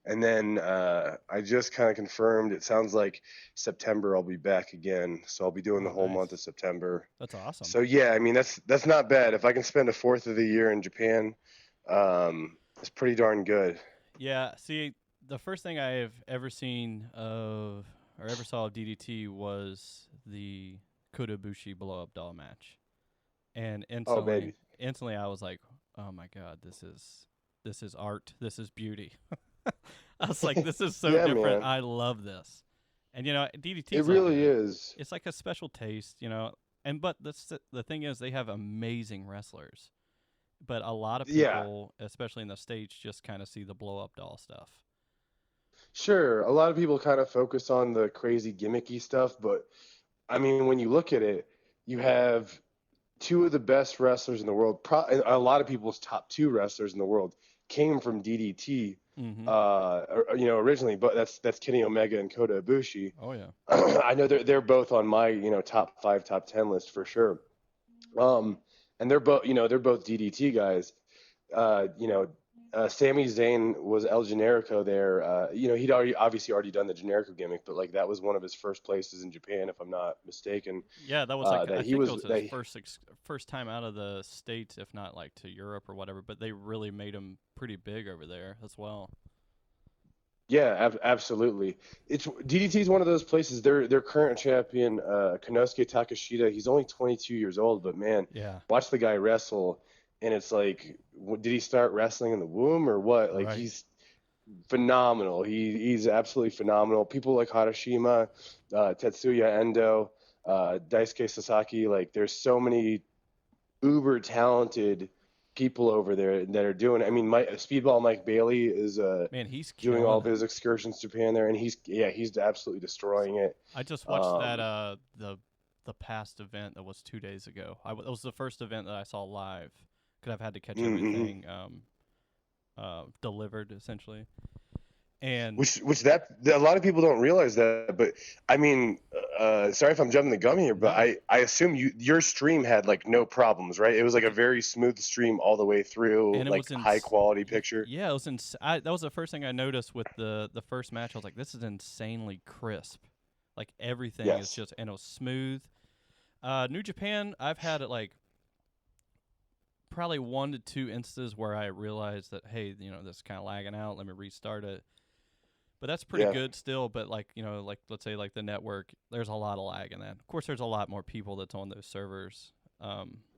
Speaker 4: and then I just kind of confirmed. It sounds like September I'll be back again. So I'll be doing the
Speaker 2: Oh,
Speaker 4: whole
Speaker 2: nice.
Speaker 4: month of September.
Speaker 2: That's awesome.
Speaker 4: So yeah, I mean that's not bad. If I can spend a fourth of the year in Japan, it's pretty darn good.
Speaker 2: Yeah, see, the first thing I have ever seen of or ever saw of DDT was the Kodobushi blow up doll match, and
Speaker 4: Oh baby.
Speaker 2: instantly I was like, oh my god, this is art, this is beauty. I was like, this is so
Speaker 4: Yeah,
Speaker 2: different.
Speaker 4: man.
Speaker 2: I love this, and DDT.
Speaker 4: It really is.
Speaker 2: It's like a special taste, but the thing is, they have amazing wrestlers. But a lot of people, especially in the States, just kind of see the blow-up doll stuff.
Speaker 4: Sure, a lot of people kind of focus on the crazy gimmicky stuff, but I mean, when you look at it, you have two of the best wrestlers in the world. A lot of people's top two wrestlers in the world came from DDT,
Speaker 2: Mm-hmm.
Speaker 4: Originally. But that's Kenny Omega and Kota Ibushi.
Speaker 2: Oh yeah.
Speaker 4: I know they're both on my top 5, top 10 list for sure. And they're both DDT guys. Sami Zayn was El Generico there. He'd obviously already done the Generico gimmick, but like that was one of his first places in Japan, if I'm not mistaken.
Speaker 2: Yeah, that was I think it was his
Speaker 4: they,
Speaker 2: first time out of the States, if not like to Europe or whatever. But they really made him pretty big over there as well.
Speaker 4: Yeah, absolutely. DDT is one of those places. Their current champion, Konosuke Takeshita. He's only 22 years old, but man,
Speaker 2: Yeah.
Speaker 4: watch the guy wrestle, and it's like, did he start wrestling in the womb or what? Like
Speaker 2: Right.
Speaker 4: he's phenomenal. He's absolutely phenomenal. People like Harashima, Tetsuya Endo, Daisuke Sasaki. Like there's so many uber talented people over there that are doing. I mean, Speedball Mike Bailey is
Speaker 2: Man, he's
Speaker 4: doing all of
Speaker 2: killing it.
Speaker 4: his excursions to Japan there, and he's absolutely destroying it.
Speaker 2: I just watched that the past event that was 2 days ago. It was the first event that I saw live because I've had to catch everything delivered essentially. And
Speaker 4: which that a lot of people don't realize that, but I mean, sorry if I'm jumping the gun here, but I assume your stream had like no problems, right? It was like a very smooth stream all the way through,
Speaker 2: and
Speaker 4: like high quality picture.
Speaker 2: Yeah, it was that was the first thing I noticed with the first match. I was like, this is insanely crisp. Like everything is just, and it was smooth. New Japan, I've had it like probably 1 to 2 instances where I realized that, hey, this is kind of lagging out. Let me restart it. But that's pretty good still. But like let's say like the network, there's a lot of lag in that. Of course, there's a lot more people that's on those servers.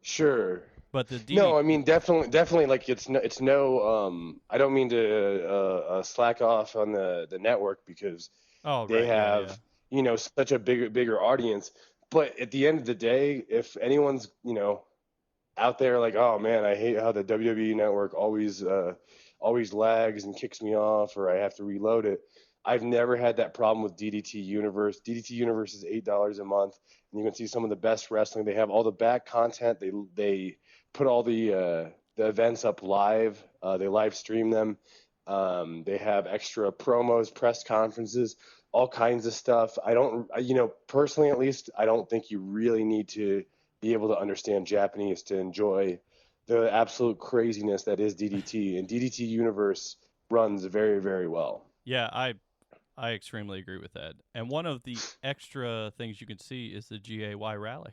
Speaker 4: Sure.
Speaker 2: But
Speaker 4: no, I mean definitely like it's no. I don't mean to slack off on the network because they have such a bigger audience. But at the end of the day, if anyone's out there like, oh man, I hate how the WWE network always lags and kicks me off, or I have to reload it. I've never had that problem with DDT Universe. DDT Universe is $8 a month, and you can see some of the best wrestling. They have all the back content. They put all the events up live. They live stream them. They have extra promos, press conferences, all kinds of stuff. Personally at least, I don't think you really need to be able to understand Japanese to enjoy the absolute craziness that is DDT, and DDT Universe runs very, very well.
Speaker 2: Yeah, I extremely agree with that. And one of the extra things you can see is the GAY rally.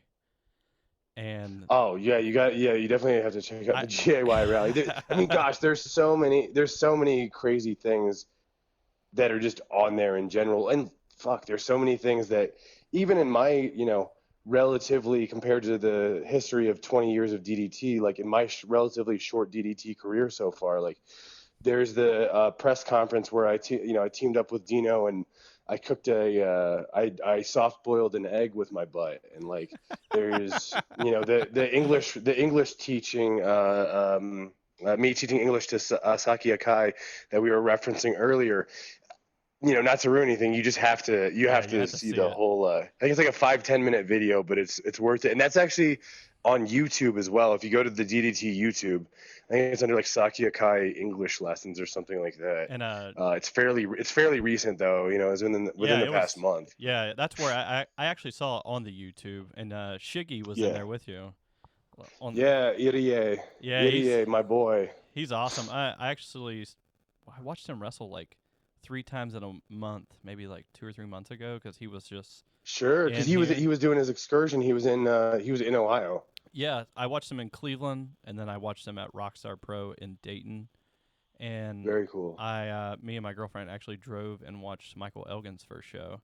Speaker 2: And
Speaker 4: you definitely have to check out the GAY rally. I mean, gosh, there's so many crazy things that are just on there in general, and there's so many things that even in my relatively compared to the history of 20 years of DDT, like in my relatively short DDT career so far, like there's the press conference where I teamed up with Dino and I cooked I soft boiled an egg with my butt, and like there's the English teaching me teaching English to Saki Akai that we were referencing earlier. Not to ruin anything, you just have to see the whole. I think it's like a 5-10 minute video, but it's worth it. And that's actually on YouTube as well. If you go to the DDT YouTube, I think it's under like Sakya Kai English lessons or something like that.
Speaker 2: And
Speaker 4: It's fairly recent though. You know, it's within the
Speaker 2: it
Speaker 4: past
Speaker 2: was,
Speaker 4: month.
Speaker 2: yeah, that's where I actually saw it on the YouTube, and Shiggy was in
Speaker 4: Yeah.
Speaker 2: there with you.
Speaker 4: Yeah, Irie.
Speaker 2: Yeah,
Speaker 4: Irie, my boy.
Speaker 2: he's awesome. I watched him wrestle like 3 times in a month, maybe like 2 or 3 months ago, because he was just
Speaker 4: Sure, because
Speaker 2: in
Speaker 4: he was doing his excursion. He was in Ohio.
Speaker 2: Yeah, I watched him in Cleveland, and then I watched him at Rockstar Pro in Dayton. And
Speaker 4: Very cool.
Speaker 2: me and my girlfriend actually drove and watched Michael Elgin's first show,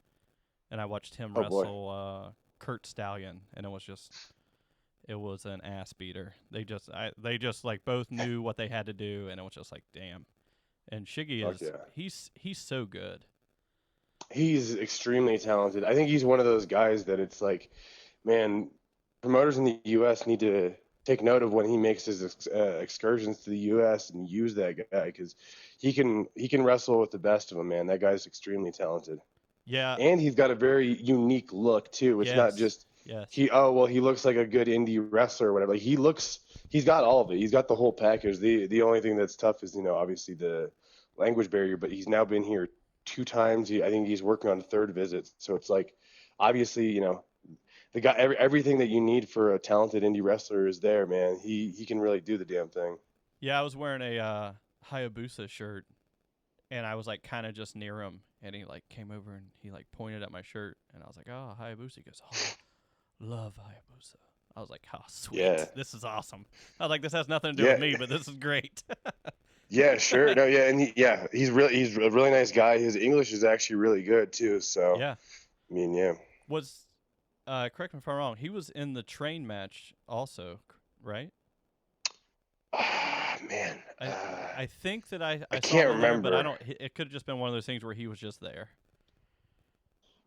Speaker 2: and I watched him
Speaker 4: Oh, boy.
Speaker 2: wrestle Kurt Stallion, and it was an ass beater. They just like both knew what they had to do, and it was just like, damn. And Shiggy
Speaker 4: Fuck yeah.
Speaker 2: he's so good.
Speaker 4: He's extremely talented. I think he's one of those guys that it's like, man, promoters in the U.S. need to take note of when he makes his excursions to the U.S. and use that guy, because he can wrestle with the best of them, man. That guy's extremely talented.
Speaker 2: Yeah.
Speaker 4: And he's got a very unique look too. It's not just he looks like a good indie wrestler or whatever. Like he's got all of it. He's got the whole package. The only thing that's tough is, you know, obviously the language barrier, but he's now been here 2 times. I think he's working on a 3rd visit. So it's like, obviously, you know, the guy, everything that you need for a talented indie wrestler is there, man. He can really do the damn thing.
Speaker 2: Yeah, I was wearing a Hayabusa shirt, and I was like kind of just near him, and he like came over and he like pointed at my shirt, and I was like, "Oh, Hayabusa." He goes, "Oh, love Hayabusa." I was like, "Oh, sweet.
Speaker 4: Yeah.
Speaker 2: This is awesome." I was like, "This has nothing to do with me, but this is great."
Speaker 4: Yeah, sure. No, yeah, and he's a really nice guy. His English is actually really good too. So
Speaker 2: Yeah.
Speaker 4: I mean, yeah.
Speaker 2: Was correct me if I'm wrong. He was in the train match also, right?
Speaker 4: Man,
Speaker 2: I think that I saw
Speaker 4: can't
Speaker 2: him in there, but I
Speaker 4: remember.
Speaker 2: don't. It could have just been one of those things where he was just there.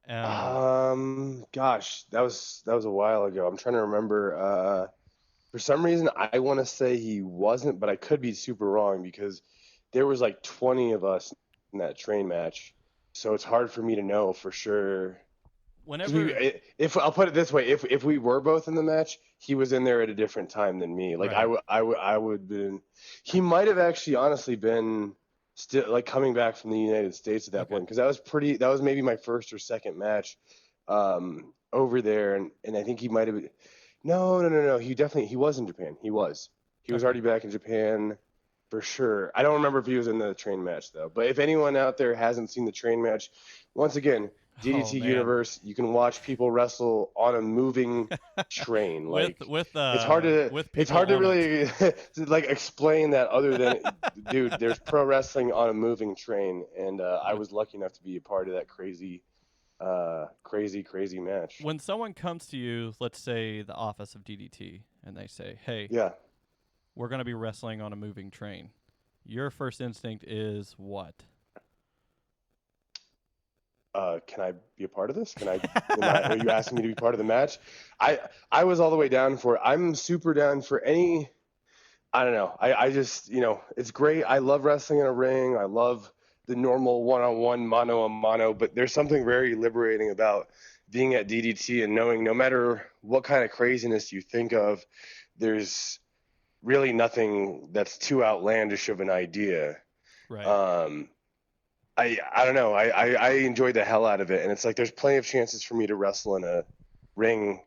Speaker 4: Gosh, that was a while ago. I'm trying to remember. For some reason, I want to say he wasn't, but I could be super wrong because there was like 20 of us in that train match, so it's hard for me to know for sure. 'Cause if I'll put it this way, if we were both in the match, he was in there at a different time than me. Like
Speaker 2: Right.
Speaker 4: I would been. He might have actually honestly been still like coming back from the United States at that point, because that was maybe my first or second match over there, and I think he might have. No. He was in Japan. He was
Speaker 2: Okay.
Speaker 4: already back in Japan for sure. I don't remember if he was in the train match though. But if anyone out there hasn't seen the train match, once again, DDT
Speaker 2: man.
Speaker 4: Universe, you can watch people wrestle on a moving train. Like
Speaker 2: with
Speaker 4: it's hard to
Speaker 2: people on
Speaker 4: really to, like explain that other than dude, there's pro wrestling on a moving train, and I was lucky enough to be a part of that crazy match.
Speaker 2: When someone comes to you, let's say the office of DDT, and they say, "Hey,
Speaker 4: Yeah.
Speaker 2: we're going to be wrestling on a moving train," your first instinct is what?
Speaker 4: Can I be a part of this? Are you asking me to be part of the match? I was all the way down for it. I'm super down for any. I don't know. I just, you know, it's great. I love wrestling in a ring. I love the normal one-on-one, mano-a-mano, but there's something very liberating about being at DDT and knowing no matter what kind of craziness you think of, there's really nothing that's too outlandish of an idea.
Speaker 2: Right.
Speaker 4: I don't know. I enjoyed the hell out of it, and it's like there's plenty of chances for me to wrestle in a ring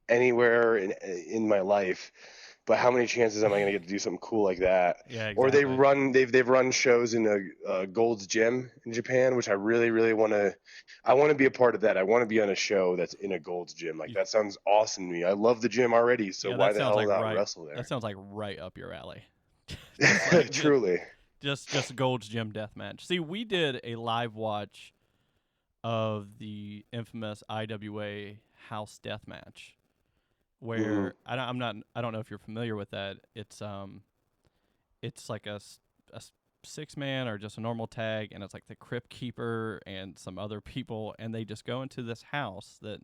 Speaker 4: anywhere in my life, but how many chances am I going to get to do something cool like that?
Speaker 2: Yeah, exactly.
Speaker 4: Or they've run shows in a Gold's Gym in Japan, which I really want to. I want to be a part of that. I want to be on a show that's in a Gold's Gym. Like that sounds awesome to me. I love the gym already, so why the hell not wrestle there?
Speaker 2: That sounds like right up your alley.
Speaker 4: Truly.
Speaker 2: Just Gold's Gym deathmatch. See, we did a live watch of the infamous IWA House Deathmatch, where I don't know if you're familiar with that. It's like a 6-man or just a normal tag, and it's like the Crypt Keeper and some other people, and they just go into this house that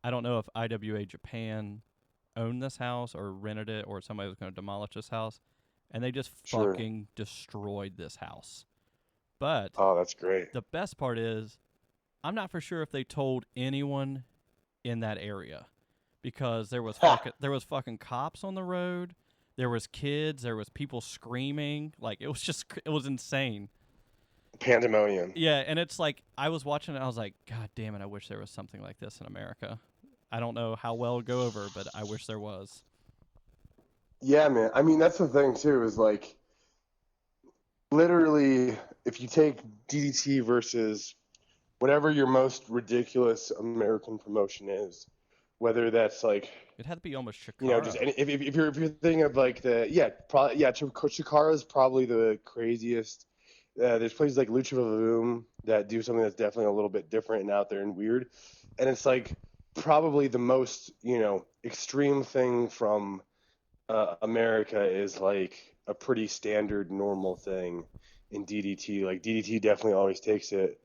Speaker 2: I don't know if IWA Japan owned this house or rented it, or somebody was going to demolish this house. And they just fucking destroyed this house. But
Speaker 4: oh, that's great.
Speaker 2: The best part is, I'm not for sure if they told anyone in that area, because there was fucking cops on the road. There was kids. There was people screaming. Like, it was insane.
Speaker 4: Pandemonium.
Speaker 2: Yeah, and it's like I was watching it. I was like, God damn it! I wish there was something like this in America. I don't know how well it'll go over, but I wish there was.
Speaker 4: Yeah, man. I mean, that's the thing too. Is like, literally, if you take DDT versus whatever your most ridiculous American promotion is, whether that's like,
Speaker 2: It had to be almost Shakara.
Speaker 4: you know, just if you're thinking of like Chikara is probably the craziest. There's places like Lucha Vavoom that do something that's definitely a little bit different and out there and weird, and it's like probably the most, you know, extreme thing from America is like a pretty standard normal thing in DDT. Like DDT definitely always takes it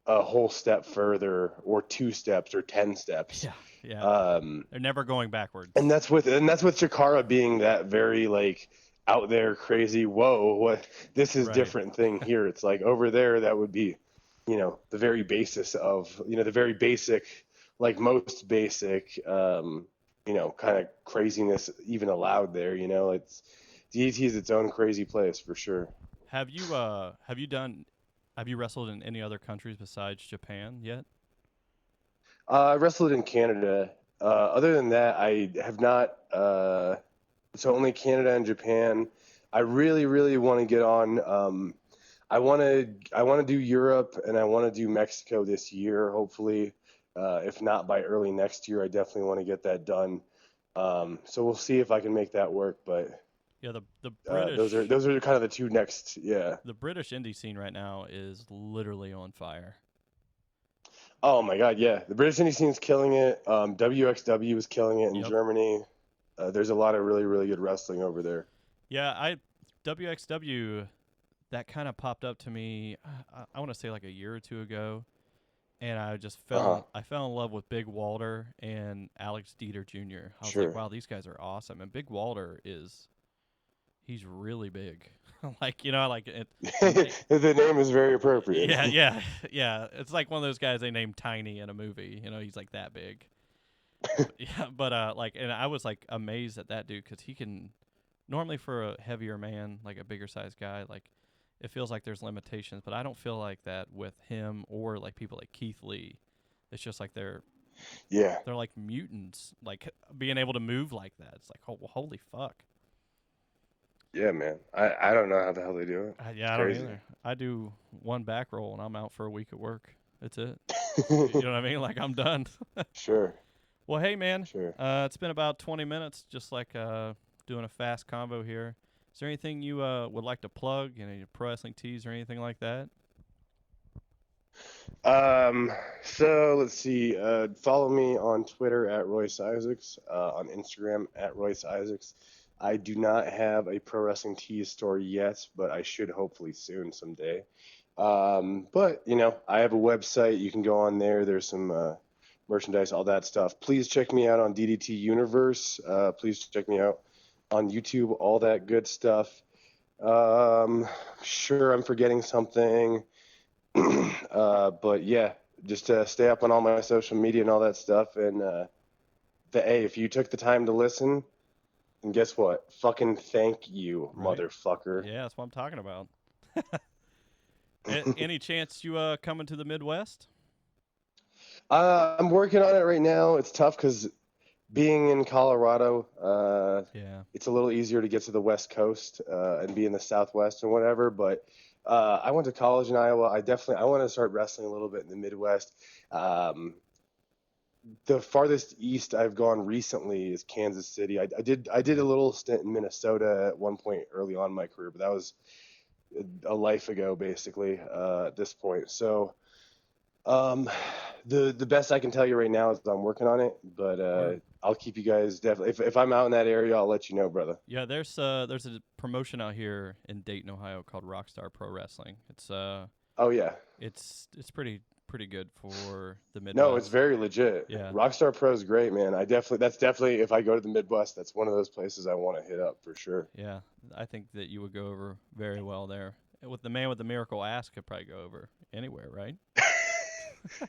Speaker 4: a whole step further, or 2 steps, or 10 steps.
Speaker 2: Yeah. They're never going backwards.
Speaker 4: And that's with Chikara being that very like out there crazy. Whoa, what? This is different thing here. It's like over there that would be, you know, the very basis of, you know, the very basic, like most basic, you know, kind of craziness even allowed there. You know, it's DDT is its own crazy place for sure.
Speaker 2: Have you wrestled in any other countries besides Japan yet?
Speaker 4: I wrestled in Canada. Other than that, I have not. So only Canada and Japan. I really, really want to get on. I want to do Europe, and I want to do Mexico this year, hopefully. If not by early next year, I definitely want to get that done. So we'll see if I can make that work. But
Speaker 2: yeah, the British.
Speaker 4: Those are kind of the 2 next. Yeah.
Speaker 2: The British indie scene right now is literally on fire.
Speaker 4: Oh my God, yeah. The British indie scene's killing it. WXW is killing it in Germany. There's a lot of really, really good wrestling over there.
Speaker 2: Yeah, WXW, that kind of popped up to me, I want to say like a year or 2 ago, and I just fell in love with Big Walter and Alex Dieter Jr. I was like, wow, these guys are awesome. And Big Walter he's really big. Like, you know, like it.
Speaker 4: The name is very appropriate.
Speaker 2: Yeah. It's like one of those guys they named Tiny in a movie. You know, he's like that big. Yeah, but like, and I was like amazed at that dude because he can. Normally, for a heavier man, like a bigger sized guy, like it feels like there's limitations. But I don't feel like that with him or like people like Keith Lee. It's just like they're like mutants, like being able to move like that. It's like, oh, holy fuck.
Speaker 4: Yeah, man. I don't know how the hell they do it.
Speaker 2: I don't either. I do 1 back roll and I'm out for a week at work. That's it. You know what I mean? Like, I'm done.
Speaker 4: Sure.
Speaker 2: Well, hey, man.
Speaker 4: Sure.
Speaker 2: It's been about 20 minutes, just like doing a fast combo here. Is there anything you would like to plug? Any pro wrestling tees or anything like that?
Speaker 4: So let's see. Follow me on Twitter at Royce Isaacs. On Instagram at Royce Isaacs. I do not have a pro wrestling tees store yet, but I should hopefully soon someday. But you know, I have a website. You can go on there. There's some merchandise, all that stuff. Please check me out on DDT Universe. Please check me out on YouTube. All that good stuff. Sure, I'm forgetting something. But yeah, just stay up on all my social media and all that stuff. And hey, if you took the time to listen. And guess what? Fucking thank you, motherfucker.
Speaker 2: Yeah, that's what I'm talking about. Any chance you coming to the Midwest?
Speaker 4: I'm working on it right now. It's tough because being in Colorado, it's a little easier to get to the West Coast and be in the Southwest and whatever. But I went to college in Iowa. I want to start wrestling a little bit in the Midwest. The farthest east I've gone recently is Kansas City. I did a little stint in Minnesota at one point early on in my career, but that was a life ago, basically, at this point. So the best I can tell you right now is I'm working on it, but I'll keep you guys definitely. If I'm out in that area, I'll let you know, brother.
Speaker 2: Yeah, there's a promotion out here in Dayton, Ohio called Rockstar Pro Wrestling. It's it's pretty good for the Midwest.
Speaker 4: No, it's very legit.
Speaker 2: Yeah.
Speaker 4: Rockstar Pro is great, man. That's definitely, if I go to the Midwest, that's one of those places I want to hit up for sure.
Speaker 2: Yeah, I think that you would go over very well there. With the man with the miracle ass could probably go over anywhere, right?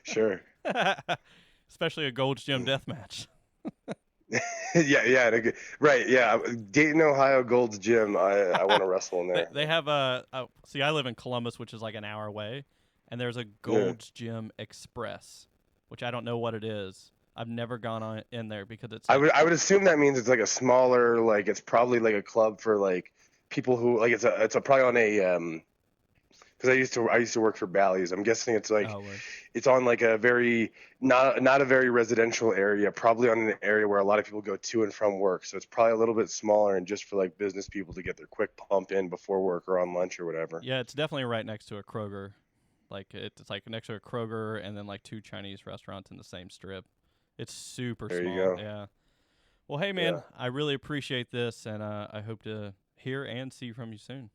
Speaker 4: Sure.
Speaker 2: Especially a Gold's Gym death match.
Speaker 4: Yeah, right. Yeah, Dayton, Ohio, Gold's Gym. I want to wrestle in there.
Speaker 2: They have see, I live in Columbus, which is like an hour away, and there's a
Speaker 4: Yeah.
Speaker 2: Gold's Gym Express, which I don't know what it is. I've never gone in there because it's
Speaker 4: I
Speaker 2: like,
Speaker 4: would assume that means it's like a smaller, like it's probably like a club for like people who like it's a probably on a because I used to work for Bally's. I'm guessing it's like
Speaker 2: oh, word.
Speaker 4: it's on like a very not a very residential area, probably on an area where a lot of people go to and from work. So it's probably a little bit smaller and just for like business people to get their quick pump in before work or on lunch or whatever.
Speaker 2: Yeah, it's definitely right next to a Kroger. Like it's like next to a Kroger and then like 2 Chinese restaurants in the same strip. It's super
Speaker 4: There
Speaker 2: small.
Speaker 4: you go.
Speaker 2: Yeah. Well, hey man,
Speaker 4: Yeah.
Speaker 2: I really appreciate this, and I hope to hear and see from you soon.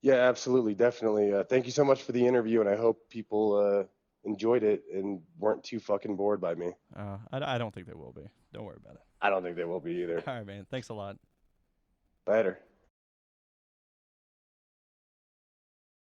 Speaker 4: Yeah, absolutely, definitely. Thank you so much for the interview, and I hope people enjoyed it and weren't too fucking bored by me.
Speaker 2: I don't think they will be. Don't worry about it.
Speaker 4: I don't think they will be either.
Speaker 2: All right, man. Thanks a lot.
Speaker 4: Later.